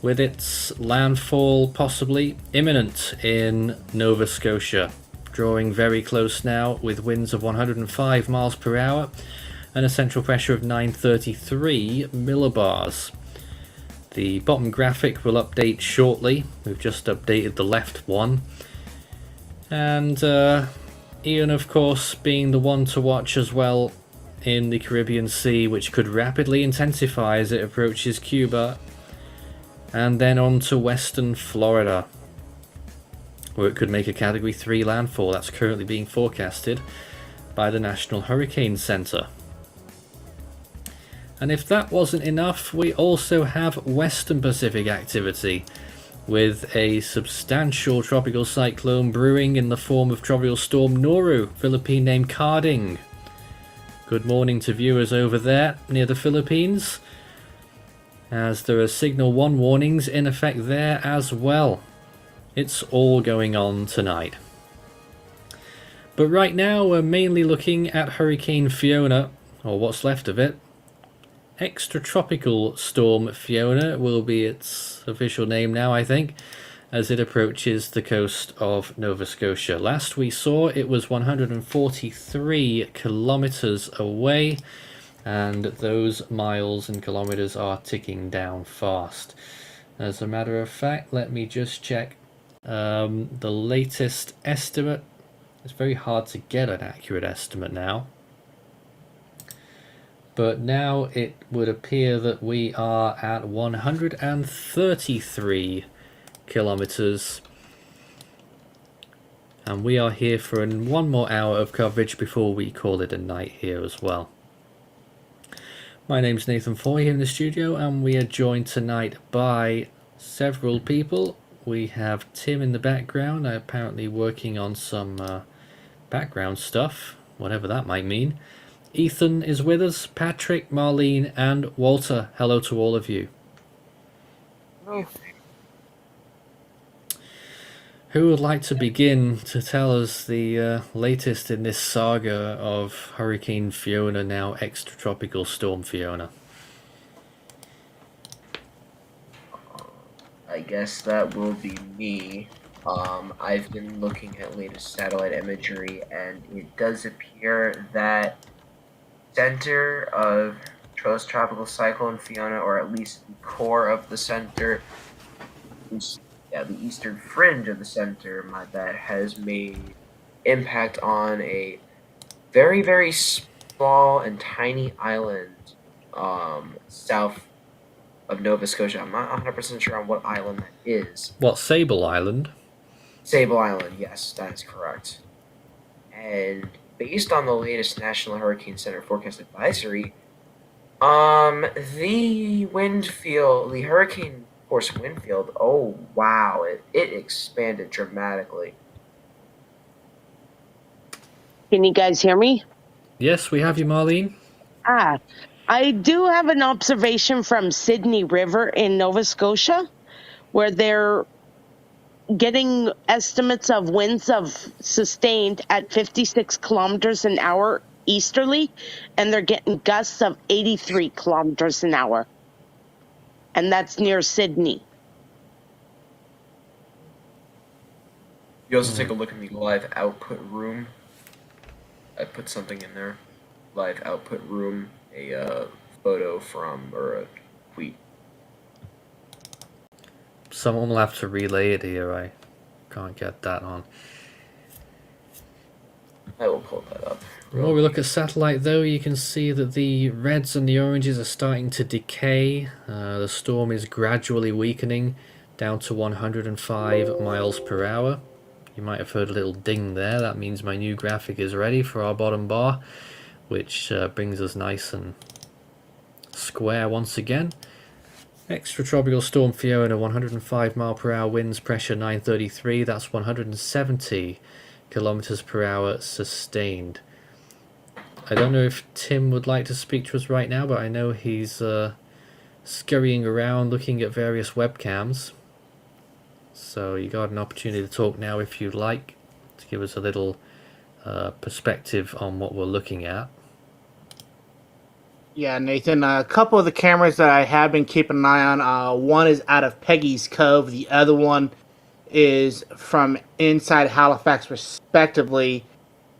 with its landfall possibly imminent in Nova Scotia, drawing very close now with winds of 105 miles per hour and a central pressure of 933 millibars. The bottom graphic will update shortly. We've just updated the left one. And Ian, of course, being the one to watch as well in the Caribbean Sea, which could rapidly intensify as it approaches Cuba, and then on to western Florida, where it could make a Category 3 landfall. That's currently being forecasted by the National Hurricane Center. And if that wasn't enough, we also have Western Pacific activity, with a substantial tropical cyclone brewing in the form of Tropical Storm Noru, Philippine name Carding. Good morning to viewers over there near the Philippines, as there are Signal 1 warnings in effect there as well. It's all going on tonight. But right now we're mainly looking at Hurricane Fiona, or what's left of it. Extratropical Storm Fiona will be its official name now, I think, as it approaches the coast of Nova Scotia. Last we saw it was 143 kilometers away, and those miles and kilometers are ticking down fast. As a matter of fact, let me just check the latest estimate. It's very hard to get an accurate estimate now. But now it would appear that we are at 133 kilometers. And we are here for one more hour of coverage before we call it a night here as well. My name's Nathan Foy here in the studio, and we are joined tonight by several people. We have Tim in the background, apparently working on some background stuff, whatever that might mean. Ethan is with us, Patrick, Marlene, and Walter. Hello to all of you. Oh. Who would like to begin to tell us the latest in this saga of Hurricane Fiona, now Extratropical Storm Fiona? I guess that will be me. I've been looking at latest satellite imagery, and it does appear that center of tropical cyclone Fiona, or at least the core of the center, the eastern fringe of the center, my bad, has made impact on a very, very small and tiny island south of Nova Scotia. I'm not 100% sure on what island that is. What, Sable Island? Sable Island, yes, that is correct. And based on the latest National Hurricane Center forecast advisory, the hurricane force wind field, oh wow, it expanded dramatically. Can you guys hear me? Yes, we have you, Marlene. I do have an observation from Sydney River in Nova Scotia, where they're getting estimates of winds of sustained at 56 kilometers an hour easterly, and they're getting gusts of 83 kilometers an hour. And that's near Sydney. You also take a look in the live output room. I put something in there. Live output room, a photo from, or a tweet. Someone will have to relay it here. I can't get that on. I will pull that up. The more we look at satellite, though, you can see that the reds and the oranges are starting to decay. The storm is gradually weakening down to 105 miles per hour. You might have heard a little ding there. That means my new graphic is ready for our bottom bar, which brings us nice and square once again. Extratropical storm Fiona, 105 mile per hour winds, pressure 933. That's 170 kilometers per hour sustained. I don't know if Tim would like to speak to us right now, but I know he's scurrying around looking at various webcams. So you got an opportunity to talk now if you'd like, to give us a little perspective on what we're looking at. Yeah, Nathan, a couple of the cameras that I have been keeping an eye on, one is out of Peggy's Cove, the other one is from inside Halifax, respectively.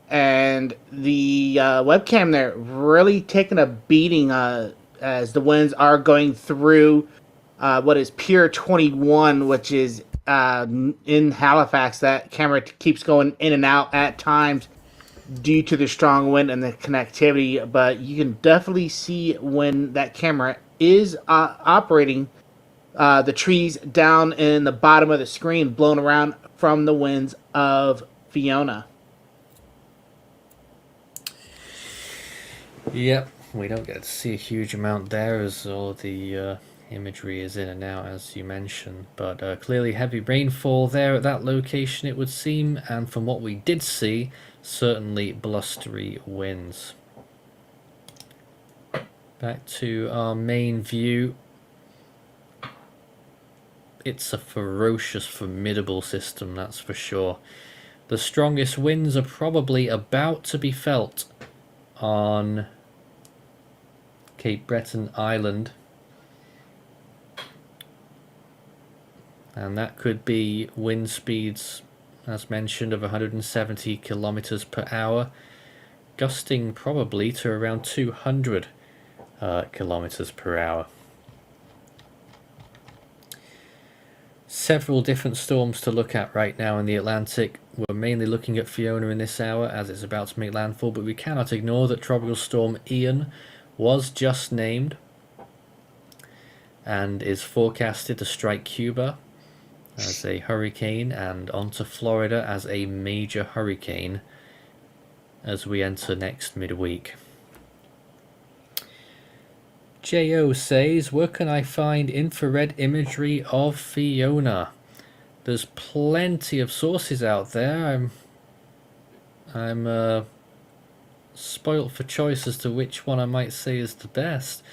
And the webcam there really taking a beating as the winds are going through what is Pier 21, which is in Halifax. That camera keeps going in and out at times due to the strong wind and the connectivity, but you can definitely see when that camera is operating, the trees down in the bottom of the screen blown around from the winds of Fiona. Yep, we don't get to see a huge amount there as all the imagery is in and out, as you mentioned, but clearly heavy rainfall there at that location, it would seem, and from what we did see, certainly blustery winds. Back to our main view. It's a ferocious, formidable system, that's for sure. The strongest winds are probably about to be felt on Cape Breton Island, and that could be wind speeds, as mentioned, of 170 kilometers per hour, gusting probably to around 200 kilometers per hour. Several different storms to look at right now in the Atlantic. We're mainly looking at Fiona in this hour as it's about to make landfall, but we cannot ignore that Tropical Storm Ian was just named and is forecasted to strike Cuba as a hurricane and onto Florida as a major hurricane as we enter next midweek. J.O. says, where can I find infrared imagery of Fiona? There's plenty of sources out there. I'm spoilt for choice as to which one I might say is the best.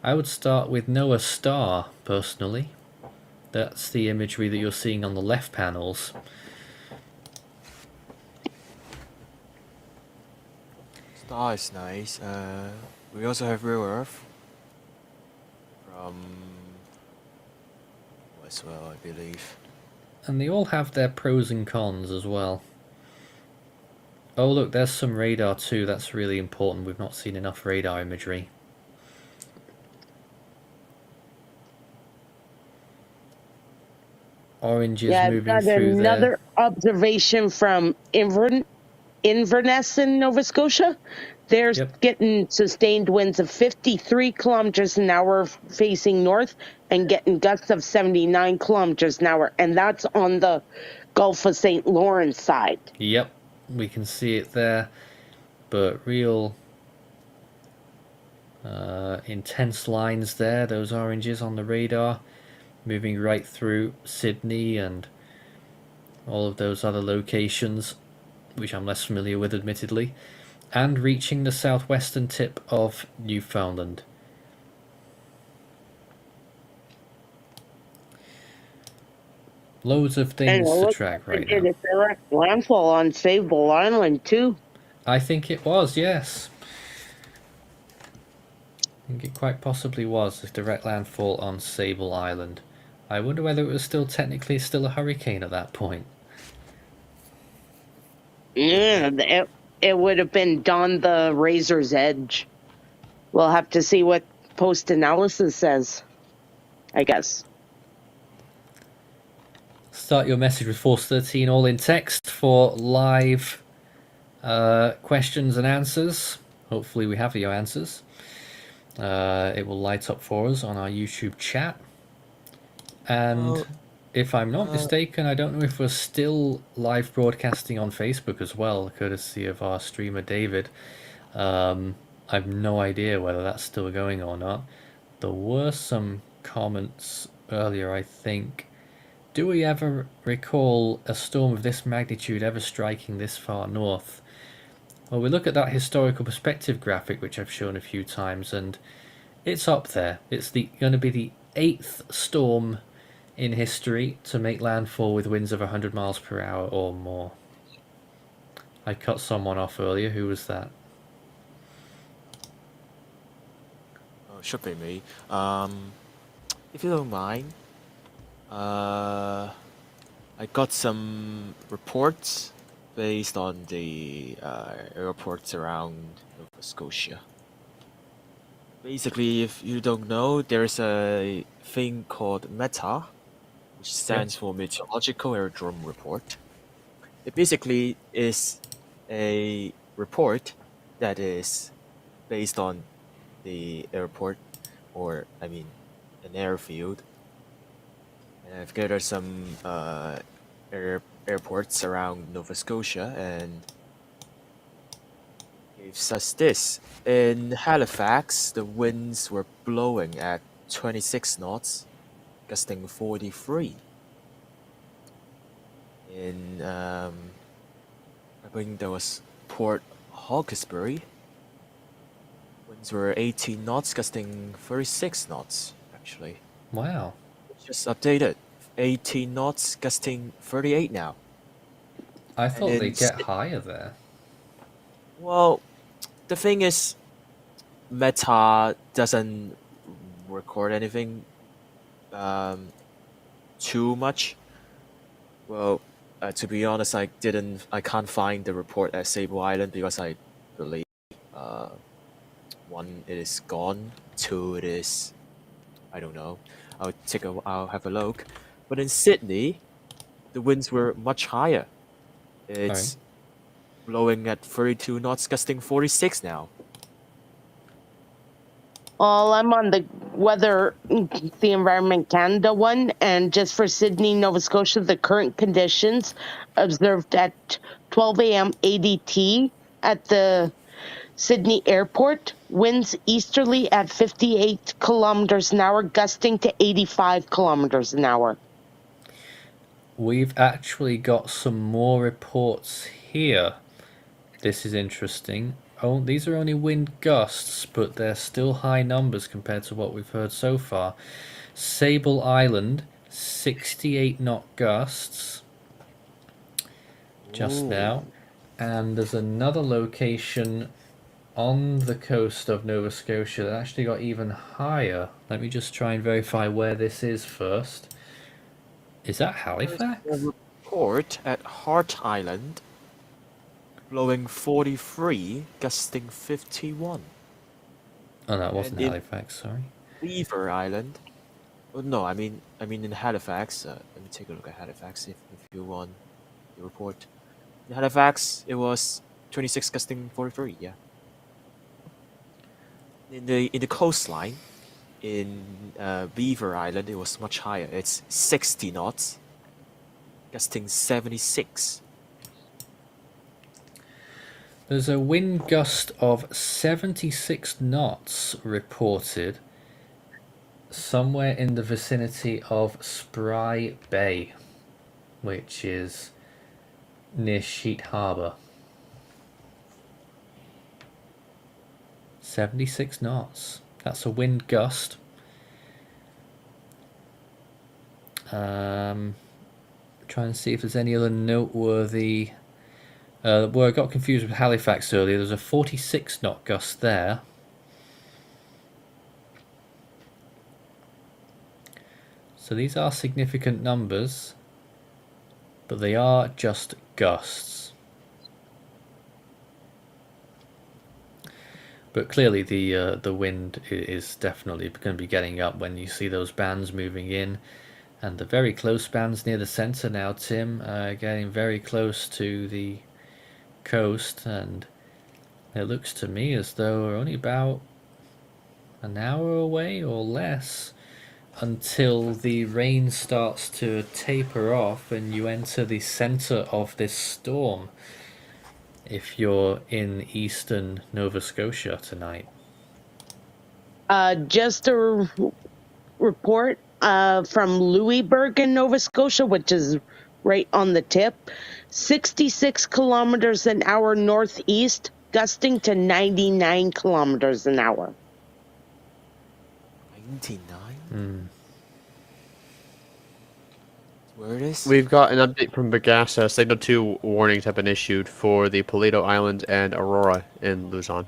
I would start with Noah Star, personally. That's the imagery that you're seeing on the left panels. Star is nice. We also have Real Earth from Westwell, I believe. And they all have their pros and cons as well. Oh look, there's some radar too. That's really important. We've not seen enough radar imagery. Orange is moving got through another there. observation from Inverness in Nova Scotia. They're getting sustained winds of 53 kilometers an hour facing north and getting gusts of 79 kilometers an hour. And that's on the Gulf of St. Lawrence side. Yep, we can see it there. But real intense lines there, those oranges on the radar, moving right through Sydney and all of those other locations, which I'm less familiar with, admittedly, and reaching the southwestern tip of Newfoundland. Loads of things to track right now. Did a direct landfall on Sable Island too. I think it was, yes. I think it quite possibly was a direct landfall on Sable Island. I wonder whether it was technically still a hurricane at that point. Yeah, it would have been on the razor's edge. We'll have to see what post-analysis says, I guess. Start your message with Force 13 all in text for live Questions and answers. Hopefully we have your answers. It will light up for us on our YouTube chat. And if I'm not mistaken, I don't know if we're still live broadcasting on Facebook as well, courtesy of our streamer David. I've no idea whether that's still going or not. There were some comments earlier, I think. Do we ever recall a storm of this magnitude ever striking this far north? Well, we look at that historical perspective graphic, which I've shown a few times, and it's up there. It's going to be the 8th storm in history to make landfall with winds of 100 miles per hour or more. I cut someone off earlier. Who was that? Should be me. If you don't mind, I got some reports based on the airports around Nova Scotia. Basically, if you don't know, there's a thing called META, which stands for Meteorological Aerodrome Report. It basically is a report that is based on the airport, or I mean, an airfield. And I've gathered some airports around Nova Scotia and gives us this. In Halifax, the winds were blowing at 26 knots, gusting 43. In I think there was Port Hawkesbury. Winds were 18 knots, gusting 36 knots, actually. Wow. Just updated. 18 knots, gusting 38 now. I thought they'd get higher there. Well, the thing is, Meta doesn't record anything too much. Well, to be honest, I can't find the report at Sable Island because I believe one, it is gone. Two, it is, I don't know. I'll have a look. But in Sydney, the winds were much higher. It's blowing at 32 knots, gusting 46 now. Well, I'm on the weather, the Environment Canada one, and just for Sydney, Nova Scotia, the current conditions observed at 12 a.m. ADT at the Sydney Airport, winds easterly at 58 kilometers an hour, gusting to 85 kilometers an hour. We've actually got some more reports here. This is interesting. Oh, these are only wind gusts, but they're still high numbers compared to what we've heard so far. Sable Island, 68 knot gusts just now. And there's another location on the coast of Nova Scotia that actually got even higher. Let me just try and verify where this is first. Is that Halifax? There's a report at Hart Island, blowing 43, gusting 51. Oh, no, it wasn't And in Halifax, sorry. Beaver Island. Oh, no, I mean in Halifax. Let me take a look at Halifax if you want the report. In Halifax, it was 26, gusting 43. Yeah. In the coastline, in Beaver Island, it was much higher. It's 60 knots, gusting 76. There's a wind gust of 76 knots reported somewhere in the vicinity of Spry Bay, which is near Sheet Harbour. 76 knots. That's a wind gust. Try and see if there's any other noteworthy. Well, I got confused with Halifax earlier. There's a 46 knot gust there. So these are significant numbers, but they are just gusts. But clearly the wind is definitely going to be getting up when you see those bands moving in. And the very close bands near the centre now, Tim, getting very close to the coast, and it looks to me as though we're only about an hour away or less until the rain starts to taper off and you enter the center of this storm if you're in eastern Nova Scotia tonight. Just a report from Louisburg in Nova Scotia, which is right on the tip. 66 kilometers an hour northeast, gusting to 99 kilometers an hour. 99? Where it is? We've got an update from Bagassa. Signal 2 warnings have been issued for the Paleto Island and Aurora in Luzon.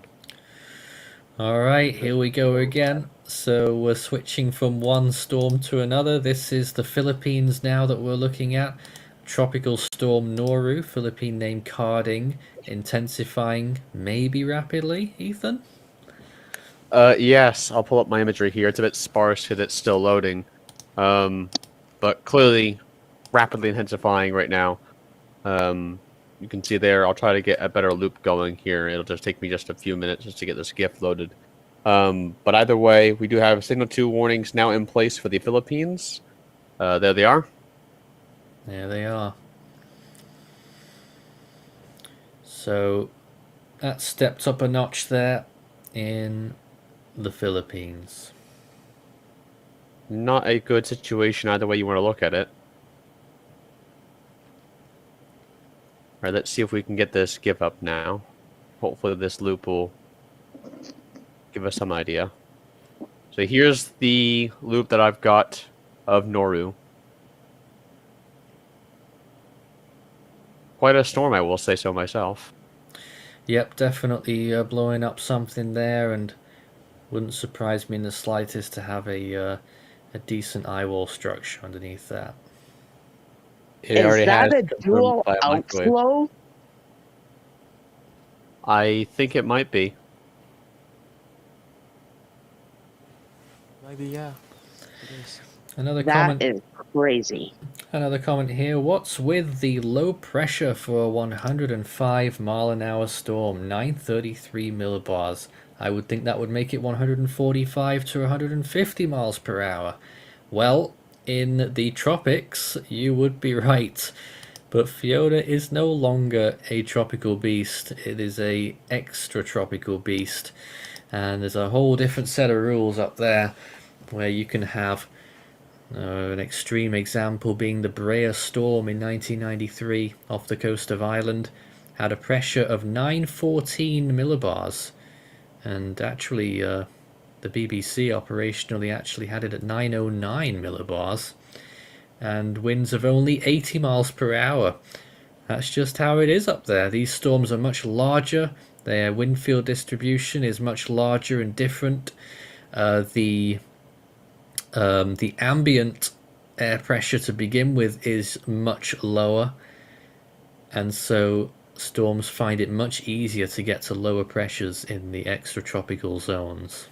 Alright, here we go again. So we're switching from one storm to another. This is the Philippines now that we're looking at. Tropical storm Noru, Philippine name Carding, intensifying maybe rapidly. Ethan? Yes, I'll pull up my imagery here. It's a bit sparse because it's still loading. But clearly rapidly intensifying right now. You can see there, I'll try to get a better loop going here. It'll just take me just a few minutes just to get this GIF loaded. But either way, we do have Signal 2 warnings now in place for the Philippines. There they are. There they are. So that stepped up a notch there in the Philippines. Not a good situation either way you want to look at it. Alright, let's see if we can get this GIF up now. Hopefully this loop will give us some idea. So here's the loop that I've got of Noru. Quite a storm, I will say so myself. Yep, definitely blowing up something there, and wouldn't surprise me in the slightest to have a decent eye wall structure underneath that. It Is already that has a dual confirmed by a microwave. outflow? I think it might be. Maybe, yeah. It is. Another That comment. is crazy. Another comment here. What's with the low pressure for a 105 mile an hour storm? 933 millibars. I would think that would make it 145 to 150 miles per hour. Well, in the tropics, you would be right. But Fiona is no longer a tropical beast. It is a extratropical beast. And there's a whole different set of rules up there where you can have an extreme example being the Brea storm in 1993 off the coast of Ireland. Had a pressure of 914 millibars. And actually, the BBC operationally actually had it at 909 millibars. And winds of only 80 miles per hour. That's just how it is up there. These storms are much larger. Their wind field distribution is much larger and different. The ambient air pressure to begin with is much lower, and so storms find it much easier to get to lower pressures in the extratropical zones.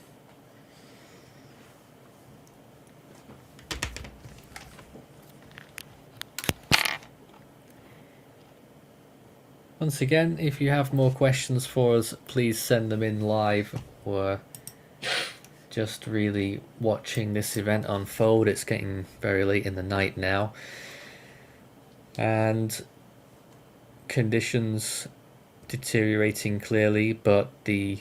Once again, if you have more questions for us, please send them in live. We're just really watching this event unfold. It's getting very late in the night now, and conditions deteriorating clearly, but the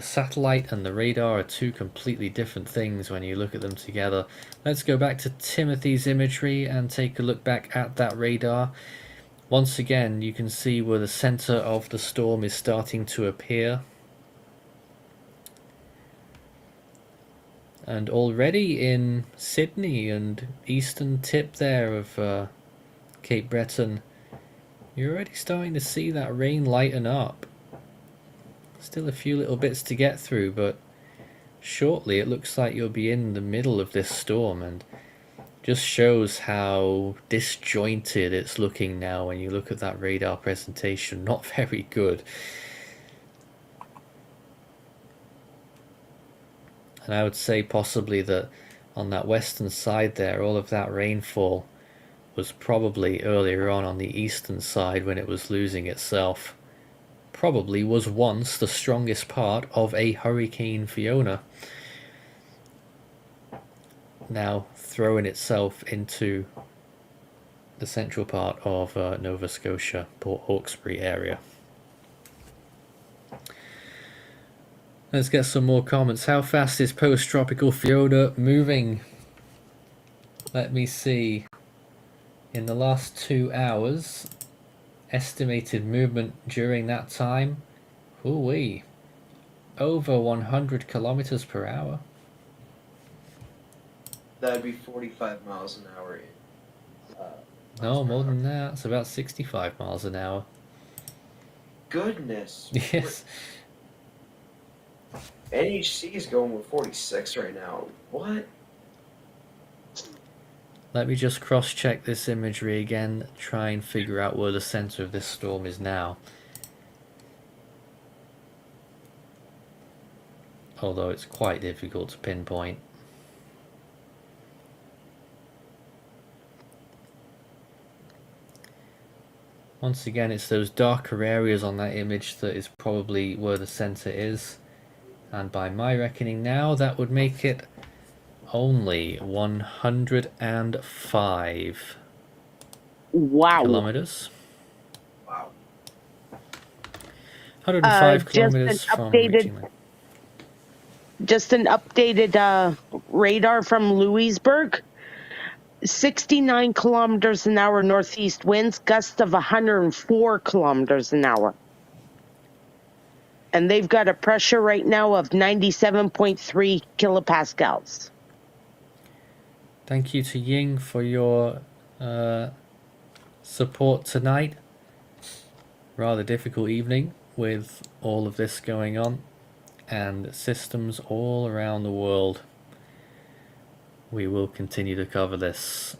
satellite and the radar are two completely different things when you look at them together. Let's go back to Timothy's imagery and take a look back at that radar. Once again, you can see where the center of the storm is starting to appear. And already in Sydney and eastern tip there of Cape Breton, you're already starting to see that rain lighten up. Still a few little bits to get through, but shortly it looks like you'll be in the middle of this storm, and just shows how disjointed it's looking now when you look at that radar presentation. Not very good. And I would say possibly that on that western side there, all of that rainfall was probably earlier on the eastern side when it was losing itself. Probably was once the strongest part of a Hurricane Fiona. Now throwing itself into the central part of Nova Scotia, Port Hawkesbury area. Let's get some more comments. How fast is post-tropical Fiona moving? Let me see. In the last 2 hours, estimated movement during that time, ooh-wee, over 100 kilometers per hour. That'd be 45 miles an hour. No, more than that. It's about 65 miles an hour. Goodness. Yes. NHC is going with 46 right now. What? Let me just cross-check this imagery again, try and figure out where the center of this storm is now. Although it's quite difficult to pinpoint. Once again, it's those darker areas on that image that is probably where the center is. And by my reckoning now, that would make it only 105 kilometers. Wow. 105 kilometers from reaching that. Just an updated radar from Louisburg. 69 kilometers an hour northeast winds, gusts of 104 kilometers an hour. And they've got a pressure right now of 97.3 kilopascals. Thank you to Ying for your support tonight. Rather difficult evening with all of this going on and systems all around the world. We will continue to cover this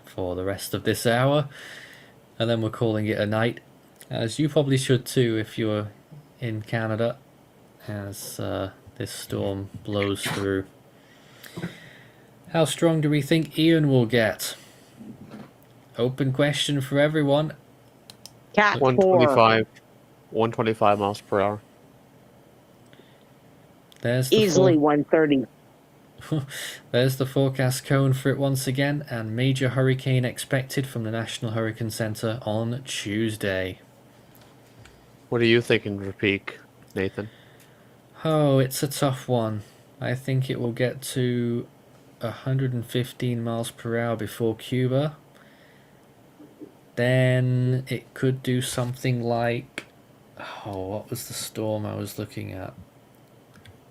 for the rest of this hour, and then we're calling it a night, as you probably should too if you're in Canada, as this storm blows through. How strong do we think Ian will get? Open question for everyone. Cat 125 miles per hour. There's the easily 130. There's the forecast cone for it once again, and major hurricane expected from the National Hurricane Center on Tuesday. What are you thinking for peak, Nathan? Oh, it's a tough one. I think it will get to 115 miles per hour before Cuba. Then it could do something like... Oh, what was the storm I was looking at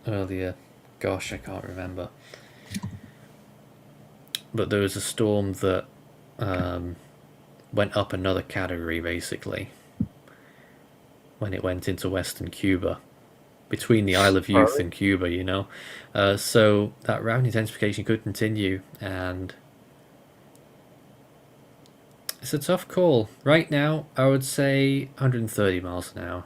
earlier? Gosh, I can't remember. But there was a storm that went up another category, basically, when it went into western Cuba, between the Isle of Youth and Cuba, you know. So that round intensification could continue, and it's a tough call. Right now, I would say 130 miles an hour.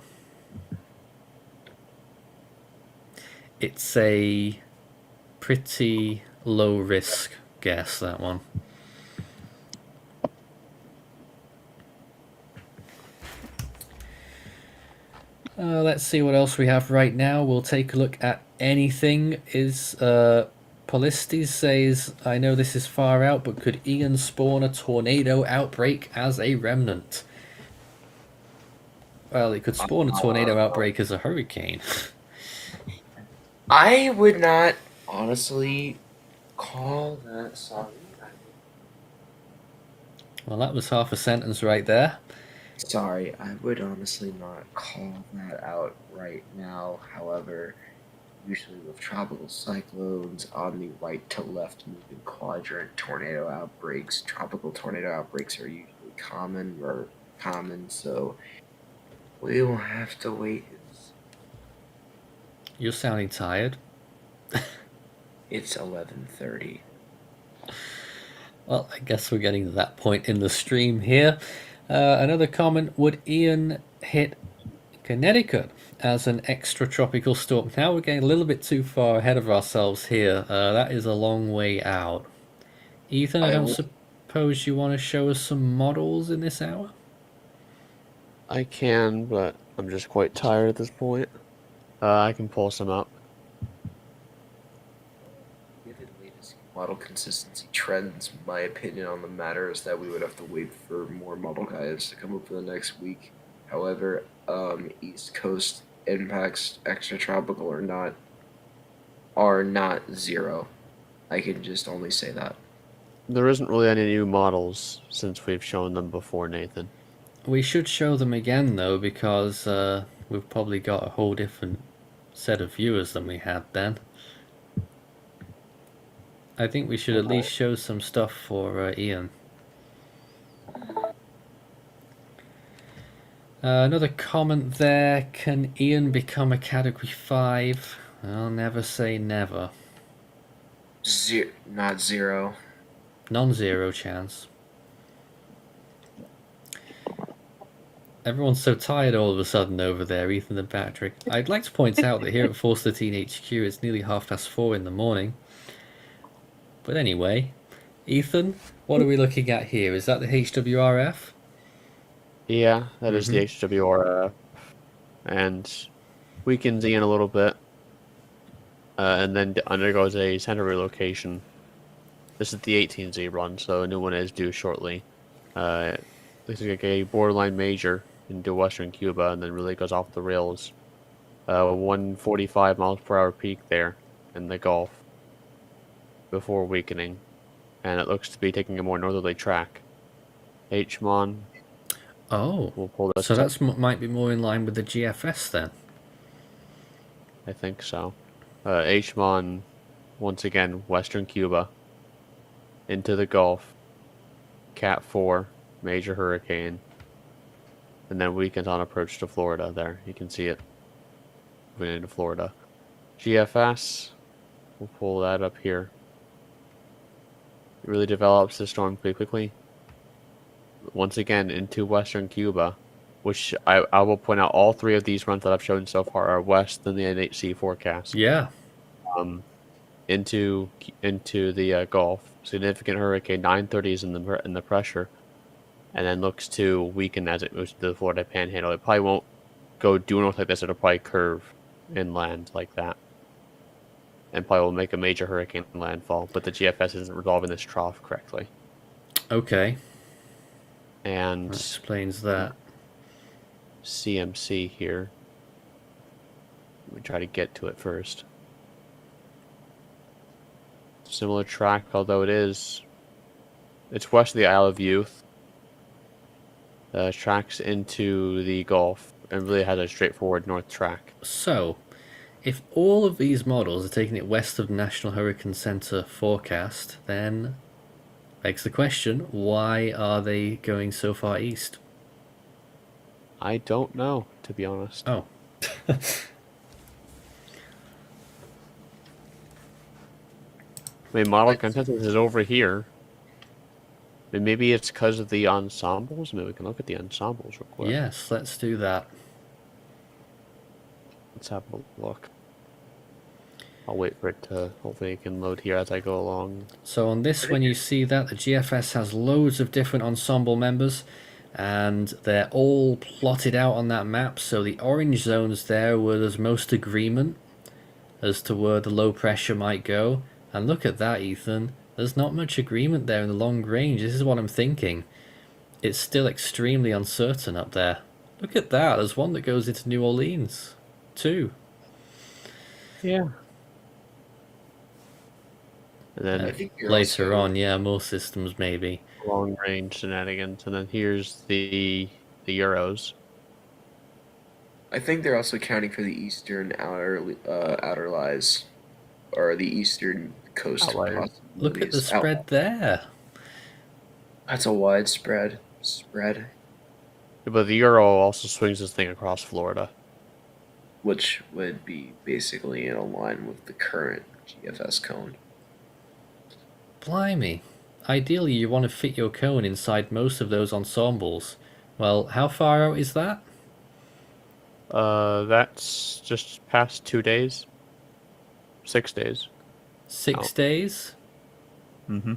It's a pretty low risk guess, that one. Let's see what else we have right now. We'll take a look at anything. Is Polistes says, I know this is far out, but could Ian spawn a tornado outbreak as a remnant? Well, it could spawn a tornado outbreak as a hurricane. I would not honestly call that sorry. Well, that was half a sentence right there. Sorry, I would honestly not call that out right now. However, usually with tropical cyclones on the right to left moving quadrant, tropical tornado outbreaks are usually common, so we will have to wait. You're sounding tired. It's 11:30. Well, I guess we're getting to that point in the stream here. Another comment, would Ian hit Connecticut as an extratropical storm? Now we're getting a little bit too far ahead of ourselves here. That is a long way out. Ethan, I don't suppose you want to show us some models in this hour? I can, but I'm just quite tired at this point. I can pull some up. Given latest model consistency trends, my opinion on the matter is that we would have to wait for more model guides to come up for the next week. However, East Coast impacts, extratropical or not, are not zero. I can just only say that. There isn't really any new models since we've shown them before, Nathan. We should show them again, though, because we've probably got a whole different set of viewers than we had then. I think we should at least show some stuff for Ian. Another comment there, can Ian become a Category 5? I'll never say never. Not zero. Non-zero chance. Everyone's so tired all of a sudden over there, Ethan and Patrick. I'd like to point out that here at Force 13 HQ it's nearly 4:30 in the morning. But anyway, Ethan, what are we looking at here? Is that the HWRF? Yeah, that is the HWRF. And weakens Ian a little bit. And then undergoes a center relocation. This is the 18Z run, so a new one is due shortly. Looks like a borderline major into western Cuba, and then really goes off the rails. 145 miles per hour peak there in the Gulf before weakening, and it looks to be taking a more northerly track. HMON. Oh, we'll pull this so up. that's might be more in line with the GFS then. I think so. HMON, once again, western Cuba into the Gulf. Cat 4, major hurricane. And then weakens on approach to Florida there. You can see it moving into Florida. GFS, we'll pull that up here. It really develops the storm pretty quickly. Once again, into western Cuba, which I will point out all three of these runs that I've shown so far are west than the NHC forecast. Yeah. Into the Gulf. Significant hurricane, 930s in the pressure. And then looks to weaken as it moves to the Florida Panhandle. It probably won't go due north like this. It'll probably curve inland like that. And probably will make a major hurricane landfall. But the GFS isn't resolving this trough correctly. Okay. And that explains that. CMC here. Let me try to get to it first. Similar track, although it's west of the Isle of Youth. Tracks into the Gulf and really has a straightforward north track. So, if all of these models are taking it west of National Hurricane Center forecast, then begs the question, why are they going so far east? I don't know, to be honest. Oh. I mean, model consensus is over here. And maybe it's because of the ensembles. Maybe we can look at the ensembles real quick. Yes, let's do that. Let's have a look. I'll wait for it to, hopefully it can load here as I go along. So on this one you see that the GFS has loads of different ensemble members and they're all plotted out on that map. So the orange zones there where there's most agreement as to where the low pressure might go. And look at that, Ethan. There's not much agreement there in the long range. This is what I'm thinking. It's still extremely uncertain up there. Look at that. There's one that goes into New Orleans, too. Yeah. And then I think later on, yeah, more systems maybe. Long range shenanigans. And then here's the Euros. I think they're also accounting for the eastern outer lies, or the eastern coast. Look at the spread there. That's a wide spread. But the Euro also swings this thing across Florida. Which would be basically in line with the current GFS cone. Blimey. Ideally, you want to fit your cone inside most of those ensembles. Well, how far out is that? That's just past 2 days. 6 days. 6 days? Mm-hmm.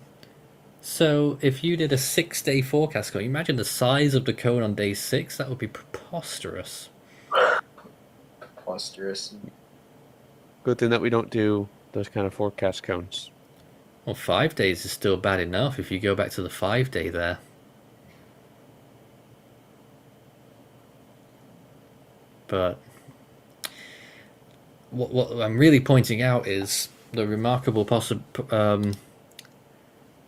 So if you did a 6-day forecast, can you imagine the size of the cone on day 6? That would be preposterous. Preposterous. Good thing that we don't do those kind of forecast cones. Well, 5 days is still bad enough if you go back to the 5-day there. But what I'm really pointing out is the remarkable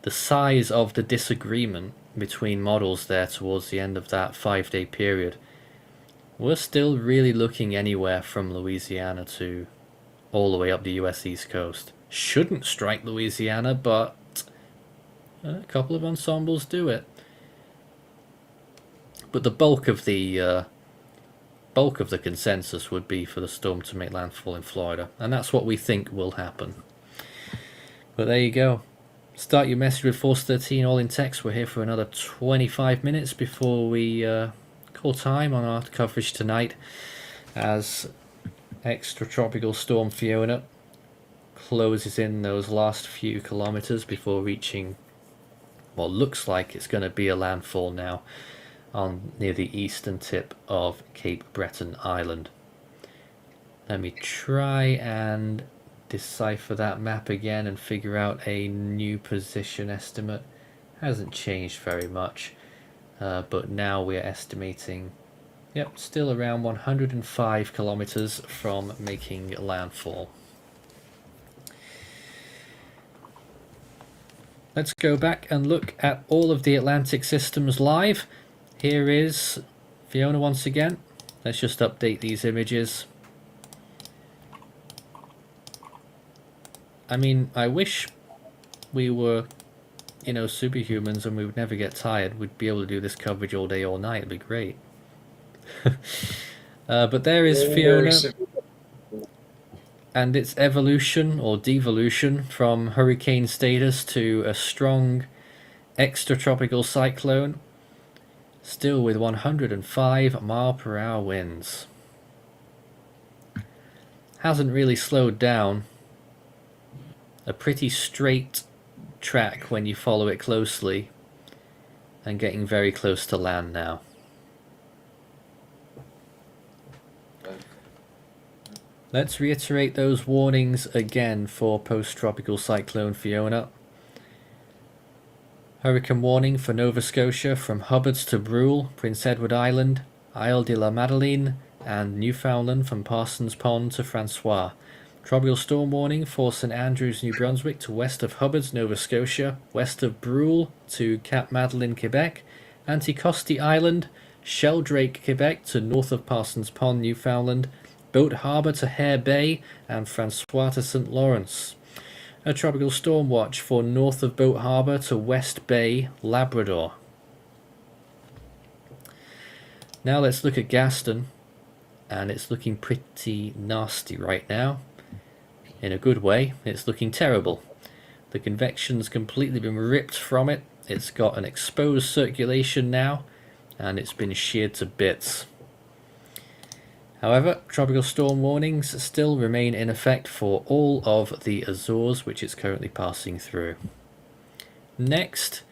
the size of the disagreement between models there towards the end of that 5-day period. We're still really looking anywhere from Louisiana to all the way up the US East Coast. Shouldn't strike Louisiana, but a couple of ensembles do it. But the bulk of the consensus would be for the storm to make landfall in Florida, and that's what we think will happen. But there you go. Start your message with Force 13 all in text. We're here for another 25 minutes before we call time on our coverage tonight, as extratropical storm Fiona closes in those last few kilometers before reaching what looks like it's going to be a landfall now on near the eastern tip of Cape Breton Island. Let me try and decipher that map again and figure out a new position estimate. Hasn't changed very much, but now we're estimating, yep, still around 105 kilometers from making landfall. Let's go back and look at all of the Atlantic systems live. Here is Fiona once again. Let's just update these images. I mean, I wish we were, you know, superhumans and we would never get tired. We'd be able to do this coverage all day, all night. It'd be great. But there is Fiona and its evolution or devolution from hurricane status to a strong extratropical cyclone, still with 105-mile-per-hour winds. Hasn't really slowed down. A pretty straight track when you follow it closely, and getting very close to land now. Let's reiterate those warnings again for post-tropical cyclone Fiona. Hurricane warning for Nova Scotia from Hubbard's to Brule, Prince Edward Island, Isle de la Madeleine, and Newfoundland from Parsons Pond to Francois. Tropical storm warning for St Andrews, New Brunswick to west of Hubbard's, Nova Scotia, west of Brule to Cap Madeline, Quebec, Anticosti Island, Sheldrake, Quebec to north of Parsons Pond, Newfoundland, Boat Harbour to Hare Bay, and Francois to St Lawrence. A tropical storm watch for north of Boat Harbour to West Bay, Labrador. Now let's look at Gaston, and it's looking pretty nasty right now. In a good way, it's looking terrible. The convection's completely been ripped from it. It's got an exposed circulation now, and it's been sheared to bits. However, tropical storm warnings still remain in effect for all of the Azores, which it's currently passing through. Next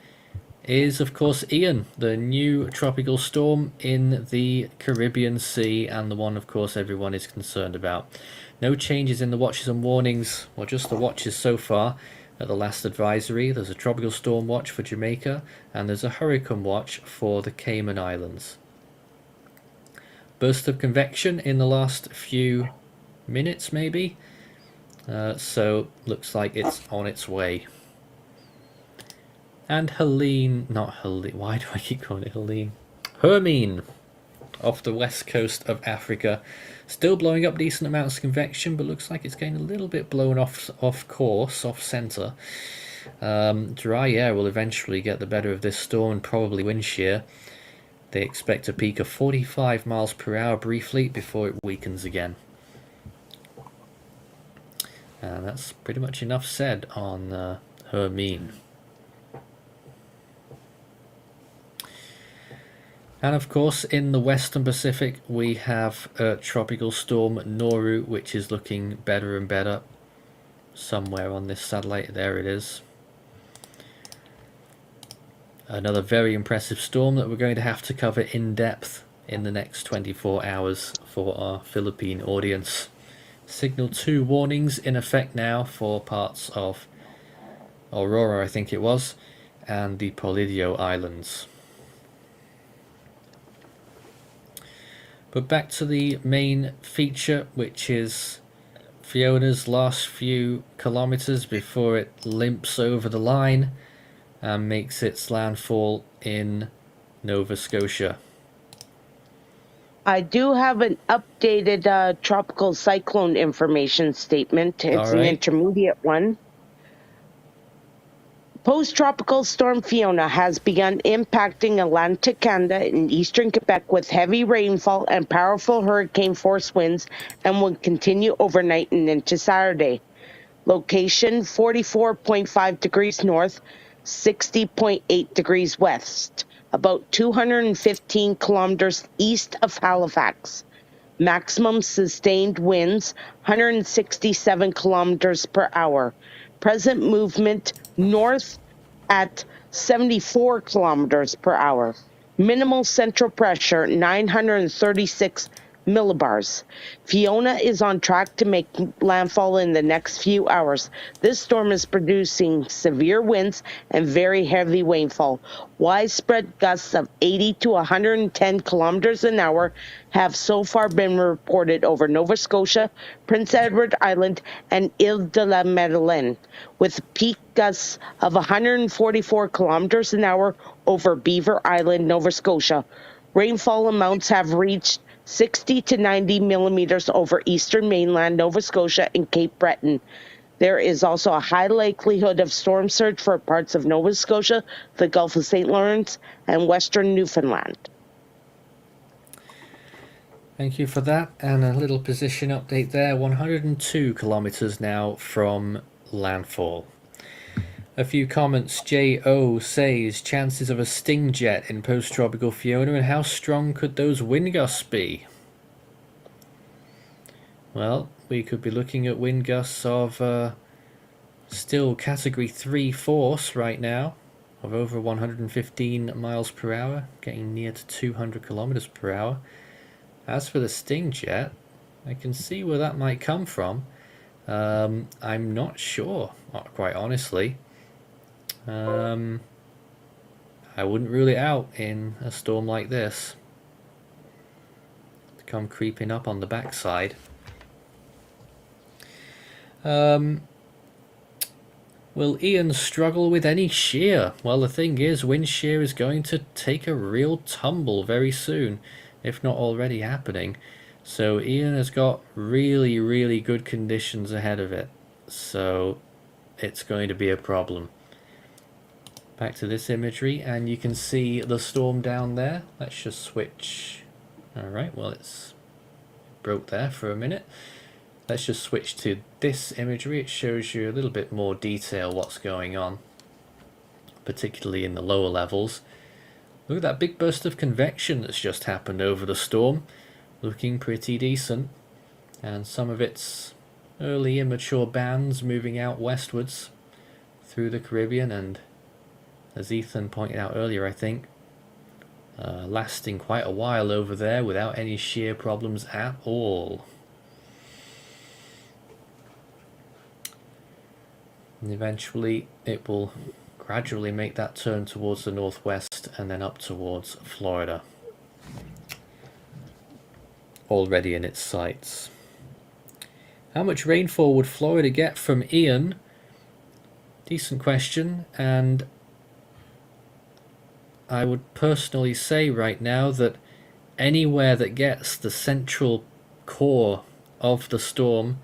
is, of course, Ian, the new tropical storm in the Caribbean Sea, and the one, of course, everyone is concerned about. No changes in the watches and warnings, or just the watches so far. At the last advisory, there's a tropical storm watch for Jamaica, and there's a hurricane watch for the Cayman Islands. Burst of convection in the last few minutes, maybe. So looks like it's on its way. And Helene, not Helene, why do I keep calling it Helene? Hermine, off the west coast of Africa. Still blowing up decent amounts of convection, but looks like it's getting a little bit blown off course, off centre. Dry air will eventually get the better of this storm and probably wind shear. They expect a peak of 45 miles per hour briefly before it weakens again. And that's pretty much enough said on Hermine. And of course, in the Western Pacific, we have Tropical Storm Noru, which is looking better and better. Somewhere on this satellite, there it is. another very impressive storm that we're going to have to cover in depth in the next 24 hours for our Philippine audience. Signal 2 warnings in effect now for parts of Aurora, I think it was, and the Polidio Islands. But back to the main feature, which is Fiona's last few kilometers before it limps over the line and makes its landfall in Nova Scotia. I do have an updated tropical cyclone information statement. It's an intermediate one. Post-tropical storm Fiona has begun impacting Atlantic Canada and eastern Quebec with heavy rainfall and powerful hurricane force winds, and will continue overnight and into Saturday. Location 44.5 degrees north, 60.8 degrees west, about 215 kilometers east of Halifax. Maximum sustained winds 167 kilometers per hour. Present movement north at 74 kilometers per hour. Minimal central pressure 936 millibars. Fiona is on track to make landfall in the next few hours. This storm is producing severe winds and very heavy rainfall. Widespread gusts of 80 to 110 kilometers an hour have so far been reported over Nova Scotia, Prince Edward Island, and Ile de la Madeleine, with peak gusts of 144 kilometers an hour over Beaver Island, Nova Scotia. Rainfall amounts have reached 60 to 90 millimeters over eastern mainland Nova Scotia and Cape Breton. There is also a high likelihood of storm surge for parts of Nova Scotia, the Gulf of St. Lawrence, and western Newfoundland. Thank you for that, and a little position update there. 102 kilometers now from landfall. A few comments. J.O. says, chances of a sting jet in post-tropical Fiona, and how strong could those wind gusts be? Well, we could be looking at wind gusts of still category 3 force right now, of over 115 miles per hour, getting near to 200 kilometers per hour. As for the sting jet, I can see where that might come from. I'm not sure, quite honestly. I wouldn't rule it out in a storm like this to come creeping up on the backside. Will Ian struggle with any shear? Well, the thing is, wind shear is going to take a real tumble very soon, if not already happening. So Ian has got really, really good conditions ahead of it. So it's going to be a problem. Back to this imagery, and you can see the storm down there. Let's just switch. Alright, well, it's broke there for a minute. Let's just switch to this imagery. It shows you a little bit more detail what's going on, particularly in the lower levels. Look at that big burst of convection that's just happened over the storm. Looking pretty decent. And some of its early immature bands moving out westwards through the Caribbean, and as Ethan pointed out earlier, I think, lasting quite a while over there without any shear problems at all. And eventually it will gradually make that turn towards the northwest and then up towards Florida. Already in its sights. How much rainfall would Florida get from Ian? Decent question, and I would personally say right now that anywhere that gets the central core of the storm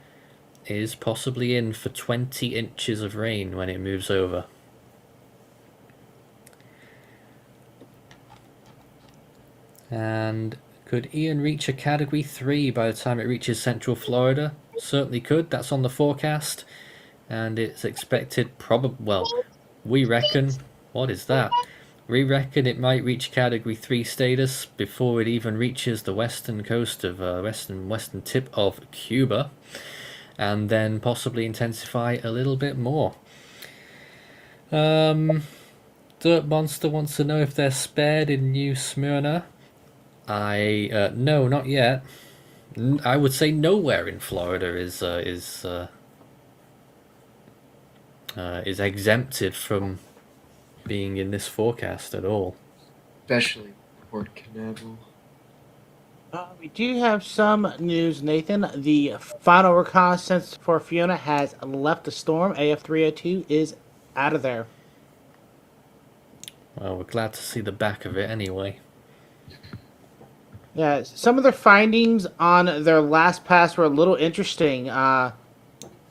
is possibly in for 20 inches of rain when it moves over. And could Ian reach a category 3 by the time it reaches central Florida? Certainly could. That's on the forecast, and it's expected we reckon, what is that? We reckon it might reach category 3 status before it even reaches the western coast of western tip of Cuba, and then possibly intensify a little bit more. Dirt Monster wants to know if they're spared in New Smyrna. No, not yet. I would say nowhere in Florida is exempted from being in this forecast at all. Especially Port Canaveral. We do have some news, Nathan. The final reconnaissance for Fiona has left the storm. AF-302 is out of there. Well, we're glad to see the back of it anyway. Yeah, some of their findings on their last pass were a little interesting.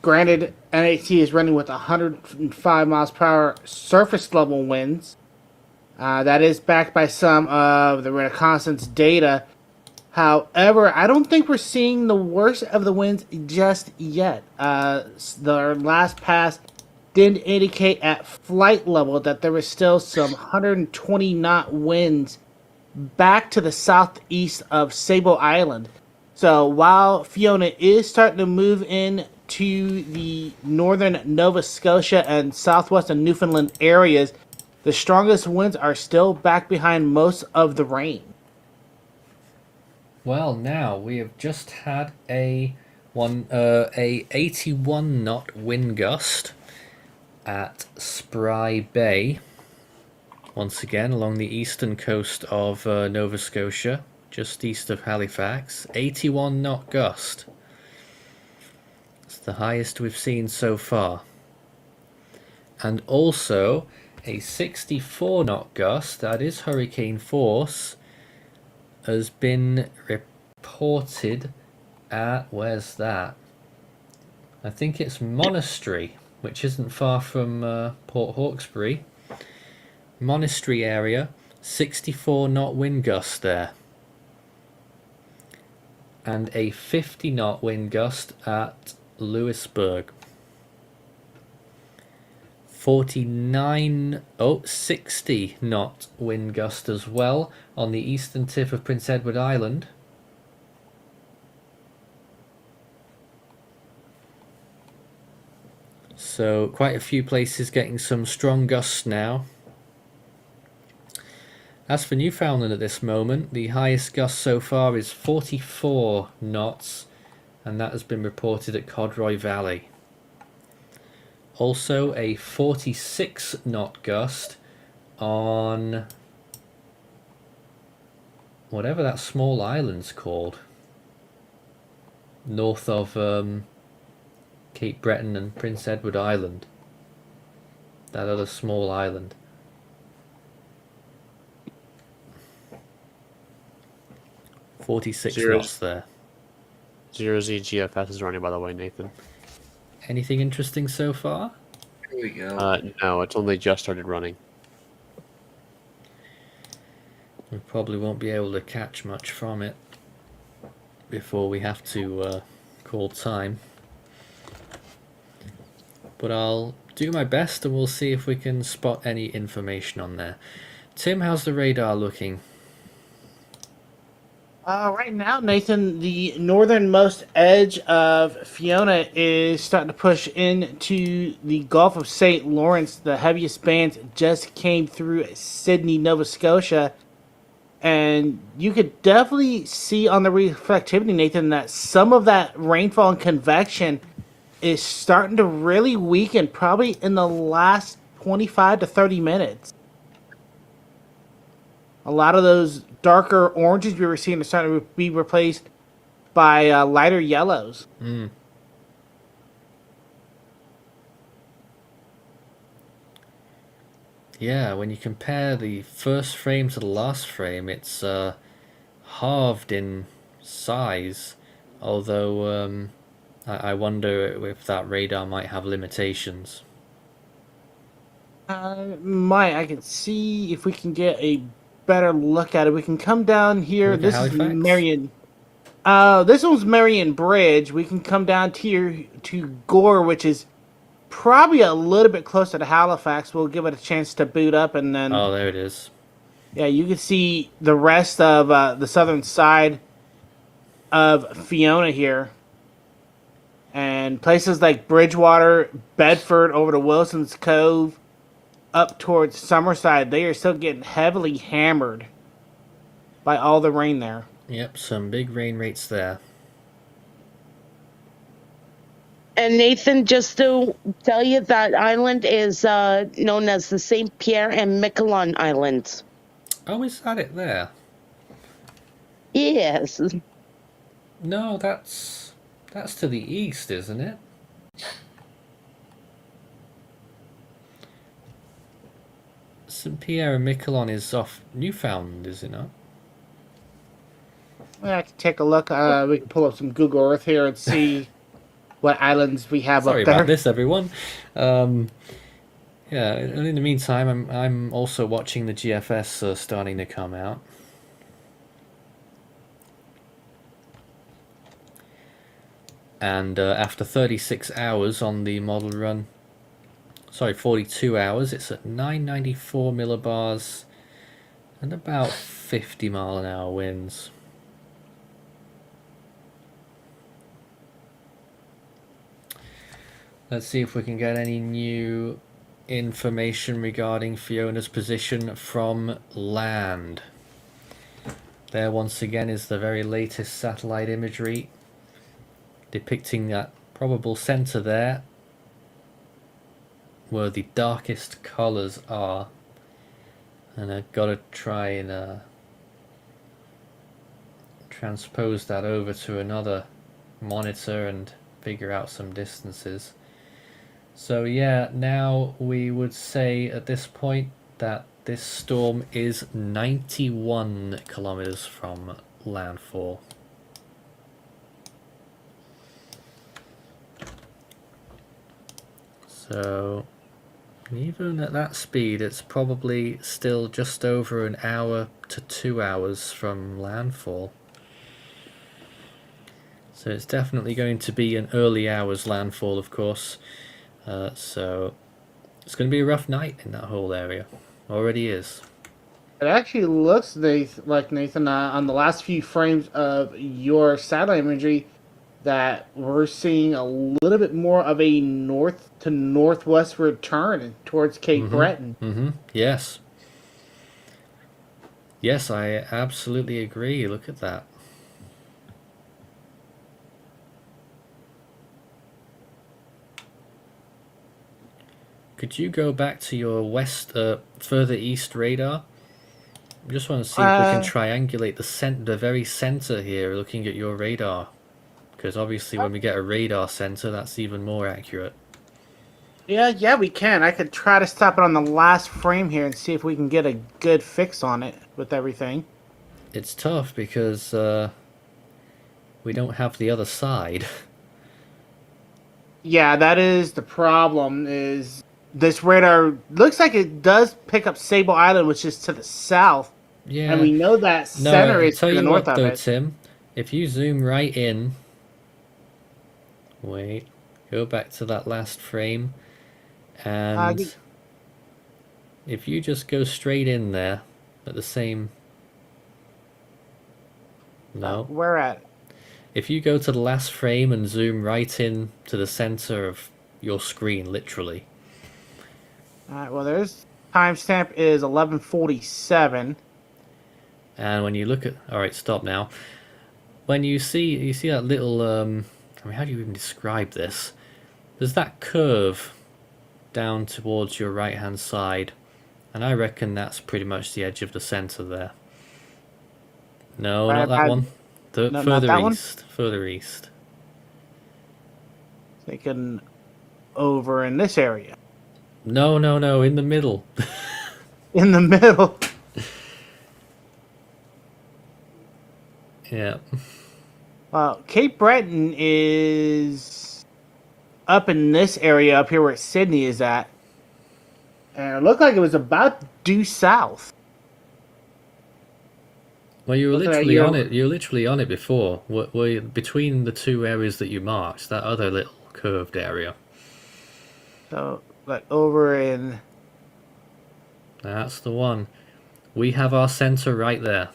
Granted, NAT is running with 105 miles per hour surface level winds. That is backed by some of the reconnaissance data. However, I don't think we're seeing the worst of the winds just yet. Their last pass did indicate at flight level that there was still some 120 knot winds back to the southeast of Sable Island. So while Fiona is starting to move in to the northern Nova Scotia and southwestern Newfoundland areas, the strongest winds are still back behind most of the rain. Well, now we have just had a 81 knot wind gust at Spry Bay. Once again, along the eastern coast of Nova Scotia, just east of Halifax. 81 knot gust. It's the highest we've seen so far. And also a 64 knot gust, that is hurricane force, has been reported at, where's that? I think it's Monastery, which isn't far from Port Hawkesbury. Monastery area, 64 knot wind gust there. And a 50 knot wind gust at Lewisburg. 60 knot wind gust as well on the eastern tip of Prince Edward Island. So quite a few places getting some strong gusts now. As for Newfoundland at this moment, the highest gust so far is 44 knots, and that has been reported at Codroy Valley. Also a 46 knot gust on whatever that small island's called, north of Cape Breton and Prince Edward Island, that other small island. Knots there. 0Z GFS is running, by the way, Nathan. Anything interesting so far? Here we go. No, it's only just started running. We probably won't be able to catch much from it before we have to call time. But I'll do my best and we'll see if we can spot any information on there. Tim, how's the radar looking? Right now, Nathan, the northernmost edge of Fiona is starting to push into the Gulf of St. Lawrence. The heaviest bands just came through Sydney, Nova Scotia. And you could definitely see on the reflectivity, Nathan, that some of that rainfall and convection is starting to really weaken probably in the last 25 to 30 minutes. A lot of those darker oranges we were seeing are starting to be replaced by lighter yellows. Yeah, when you compare the first frame to the last frame, it's halved in size. Although I wonder if that radar might have limitations. I can see if we can get a better look at it. We can come down here. Look at This is Halifax? Marion. This one's Marion Bridge. We can come down here to Gore, which is probably a little bit closer to Halifax. We'll give it a chance to boot up, and then Oh, there it is. yeah, you can see the rest of the southern side of Fiona here, and places like Bridgewater, Bedford, over to Wilson's Cove, up towards Summerside, they are still getting heavily hammered by all the rain there. Yep, some big rain rates there. And Nathan, just to tell you, that island is known as the St. Pierre and Miquelon Islands. Oh, is that it there? Yes. No, that's to the east, isn't it? St. Pierre and Miquelon is off Newfoundland, is it not? I can take a look. We can pull up some Google Earth here and see what islands we have Sorry up there. about this, everyone. Yeah, and in the meantime, I'm also watching the GFS starting to come out. And after 36 hours on the model run, sorry, 42 hours, it's at 994 millibars and about 50 mile an hour winds. Let's see if we can get any new information regarding Fiona's position from land. There once again is the very latest satellite imagery depicting that probable center there where the darkest colors are, and I've got to try and transpose that over to another monitor and figure out some distances. So yeah, now we would say at this point that this storm is 91 kilometers from landfall. So even at that speed, it's probably still just over an hour to 2 hours from landfall. So it's definitely going to be an early hours landfall, of course. So it's going to be a rough night in that whole area. Already is. It actually looks, like Nathan, on the last few frames of your satellite imagery, that we're seeing a little bit more of a north to northwestward turn towards Cape Breton. Yes. Yes, I absolutely agree. Look at that. Could you go back to your west, further east radar? I just want to see if we can triangulate the very center here, looking at your radar. Because obviously when we get a radar center, that's even more accurate. Yeah, we can. I could try to stop it on the last frame here and see if we can get a good fix on it with everything. It's tough because we don't have the other side. Yeah, that is the problem, is this radar looks like it does pick up Sable Island, which is to the south. Yeah. And we know that center is to the north of it. Tim, if you zoom right in, wait, go back to that last frame, and if you just go straight in there at the same... No. Where at? If you go to the last frame and zoom right in to the center of your screen, literally. Alright, well, there's timestamp is 11:47. And when you look at... Alright, stop now. When you see that little... I mean, how do you even describe this? There's that curve down towards your right-hand side. And I reckon that's pretty much the edge of the center there. No, not that one. Further east. Further east. Thinking over in this area. No, in the middle. In the middle. Yeah. Cape Breton is up in this area up here where Sydney is at. And it looked like it was about due south. Well, you were literally on it. You were literally on it before. Were you, between the two areas that you marked, that other little curved area. So, like over in... That's the one. We have our center right there.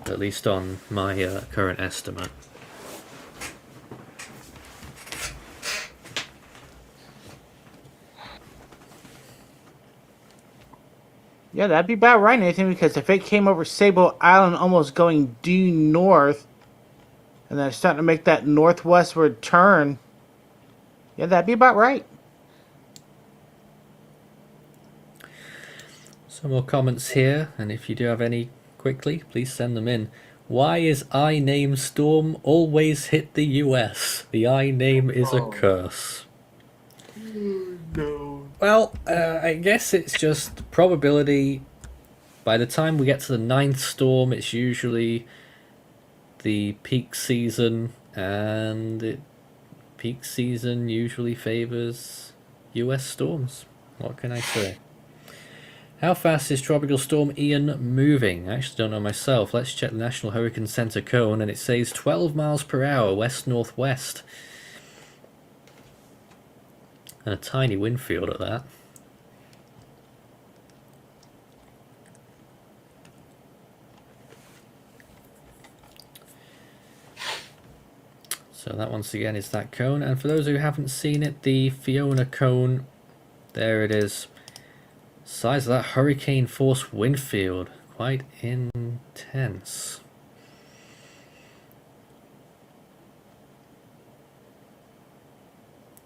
At least on my current estimate. Yeah, that'd be about right, Nathan, because if it came over Sable Island almost going due north, and then starting to make that northwestward turn, yeah, that'd be about right. Some more comments here, and if you do have any quickly, please send them in. Why is I name storm always hit the US? The I name is a curse. No. Well, I guess it's just probability. By the time we get to the 9th storm, it's usually the peak season, and peak season usually favors US storms. What can I say? How fast is Tropical Storm Ian moving? I actually don't know myself. Let's check the National Hurricane Center cone, and it says 12 miles per hour west-northwest. And a tiny wind field at that. So that once again is that cone. And for those who haven't seen it, the Fiona cone, there it is. Size of that hurricane force wind field, quite intense.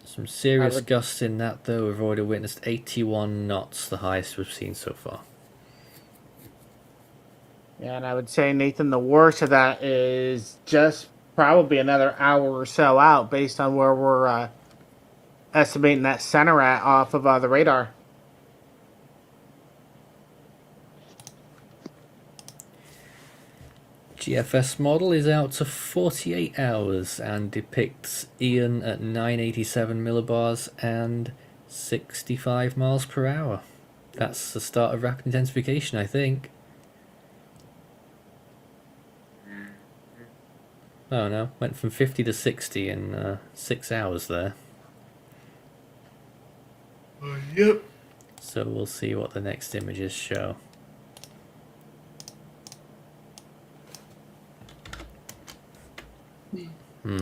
Some serious gusts in that though. We've already witnessed 81 knots, the highest we've seen so far. Yeah, and I would say, Nathan, the worst of that is just probably another hour or so out based on where we're estimating that center at off of the radar. GFS model is out to 48 hours and depicts Ian at 987 millibars and 65 miles per hour. That's the start of rapid intensification, I think. Oh no, went from 50 to 60 in 6 hours there. Yep. So we'll see what the next images show. Let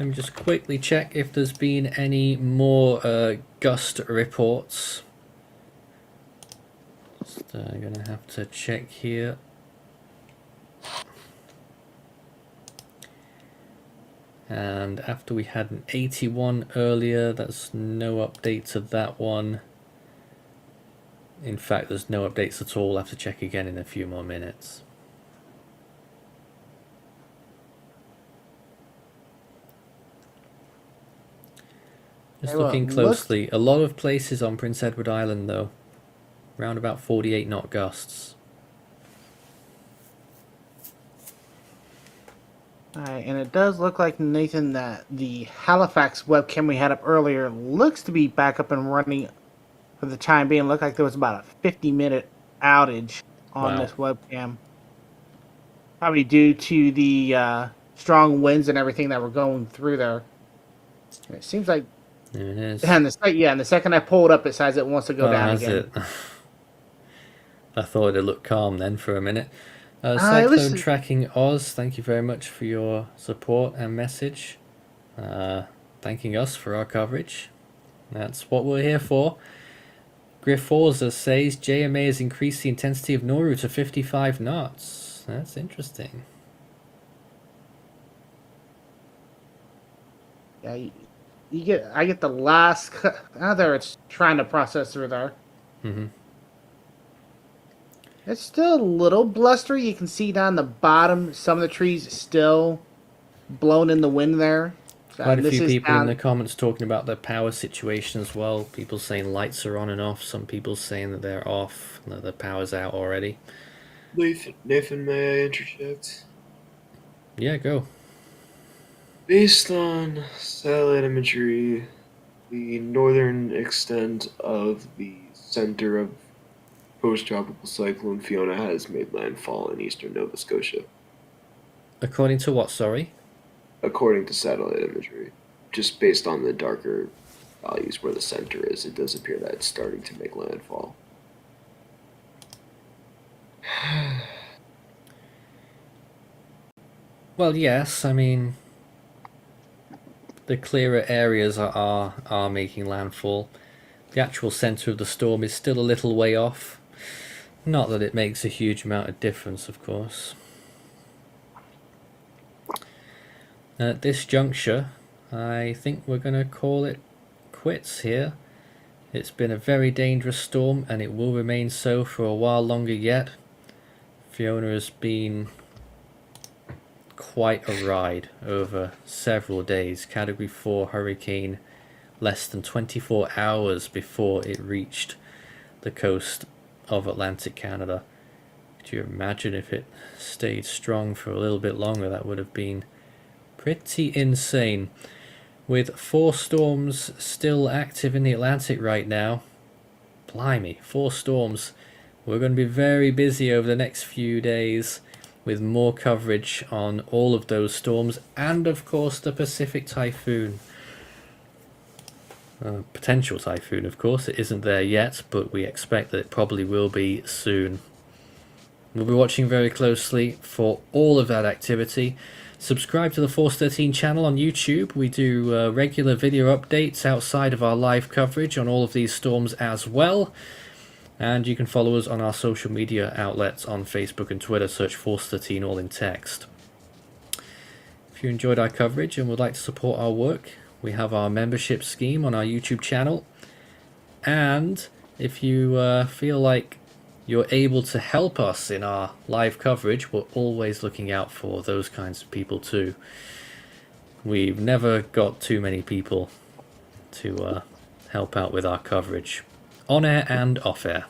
me just quickly check if there's been any more gust reports. Just gonna have to check here. And after we had an 81 earlier, that's no update to that one. In fact, there's no updates at all. I'll have to check again in a few more minutes. Just looking closely, a lot of places on Prince Edward Island though, around about 48 knot gusts. Alright, and it does look like, Nathan, that the Halifax webcam we had up earlier looks to be back up and running for the time being. It looked like there was about a 50-minute outage on this webcam. Probably due to the strong winds and everything that were going through there. It seems like... There it is. And the second I pull it up, it says it wants to go down has again. it? I thought it looked calm then for a minute. Cyclone Tracking Oz, thank you very much for your support and message. Thanking us for our coverage. That's what we're here for. Griff Forza says JMA has increased the intensity of Noru to 55 knots. That's interesting. Yeah, I get the last... there, it's trying to process through there. Mm-hmm. It's still a little blustery. You can see down the bottom, some of the trees still blown in the wind there. Quite a few people in the comments talking about the power situation as well. People saying lights are on and off. Some people saying that they're off, that the power's out already. Nathan, may I interject? Yeah, go. Based on satellite imagery, the northern extent of the center of post-tropical cyclone Fiona has made landfall in eastern Nova Scotia. According to what, sorry? According to satellite imagery. Just based on the darker values where the center is, it does appear that it's starting to make landfall. Well, yes, I mean... the clearer areas are making landfall. The actual centre of the storm is still a little way off. Not that it makes a huge amount of difference, of course. At this juncture, I think we're going to call it quits here. It's been a very dangerous storm, and it will remain so for a while longer yet. Fiona has been quite a ride over several days. Category 4 hurricane, less than 24 hours before it reached the coast of Atlantic Canada. Could you imagine if it stayed strong for a little bit longer? That would have been pretty insane. With 4 storms still active in the Atlantic right now, blimey, 4 storms. We're going to be very busy over the next few days with more coverage on all of those storms, and of course the Pacific typhoon. Potential typhoon, of course. It isn't there yet, but we expect that it probably will be soon. We'll be watching very closely for all of that activity. Subscribe to the Force 13 channel on YouTube. We do regular video updates outside of our live coverage on all of these storms as well. And you can follow us on our social media outlets on Facebook and Twitter. Search Force 13 all in text. If you enjoyed our coverage and would like to support our work, we have our membership scheme on our YouTube channel. And if you feel like you're able to help us in our live coverage, we're always looking out for those kinds of people too. We've never got too many people to help out with our coverage, on air and off air.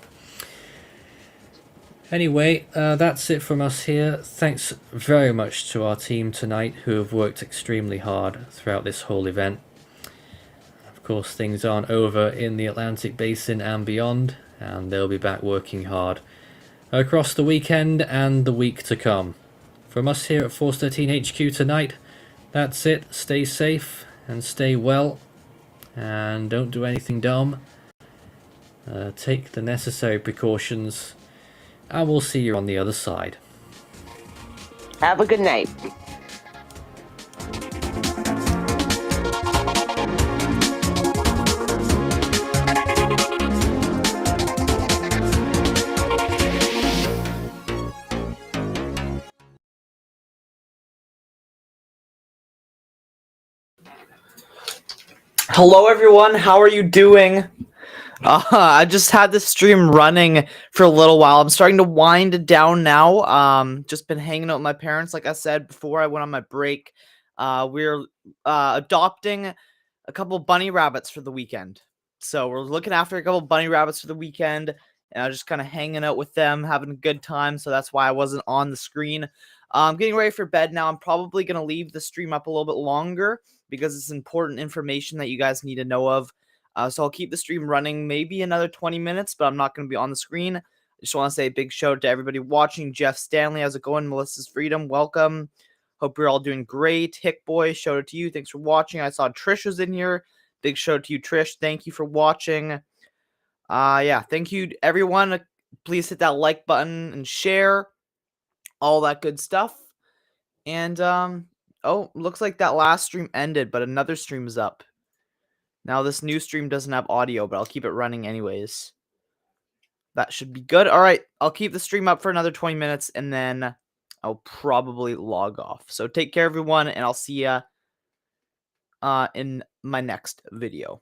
Anyway, that's it from us here. Thanks very much to our team tonight, who have worked extremely hard throughout this whole event. Of course, things aren't over in the Atlantic Basin and beyond, and they'll be back working hard across the weekend and the week to come. From us here at Force 13 HQ tonight, that's it. Stay safe and stay well, and don't do anything dumb. Take the necessary precautions, and we'll see you on the other side. Have a good night. Hello, everyone. How are you doing? I just had this stream running for a little while. I'm starting to wind it down now. Just been hanging out with my parents, like I said before I went on my break. We're adopting a couple bunny rabbits for the weekend. So we're looking after a couple bunny rabbits for the weekend, and I'm just kind of hanging out with them, having a good time. So that's why I wasn't on the screen. I'm getting ready for bed now. I'm probably going to leave the stream up a little bit longer because it's important information that you guys need to know of. So I'll keep the stream running maybe another 20 minutes, but I'm not going to be on the screen. I just want to say a big shout out to everybody watching. Jeff Stanley, how's it going? Melissa's Freedom, welcome. Hope you're all doing great. Hick Boy, shout out to you. Thanks for watching. I saw Trish was in here. Big shout out to you, Trish. Thank you for watching. Yeah, thank you to everyone. Please hit that like button and share. All that good stuff. And, oh, looks like that last stream ended, but another stream is up. Now this new stream doesn't have audio, but I'll keep it running anyways. That should be good. All right, I'll keep the stream up for another 20 minutes, and then I'll probably log off. So take care, everyone, and I'll see ya in my next video.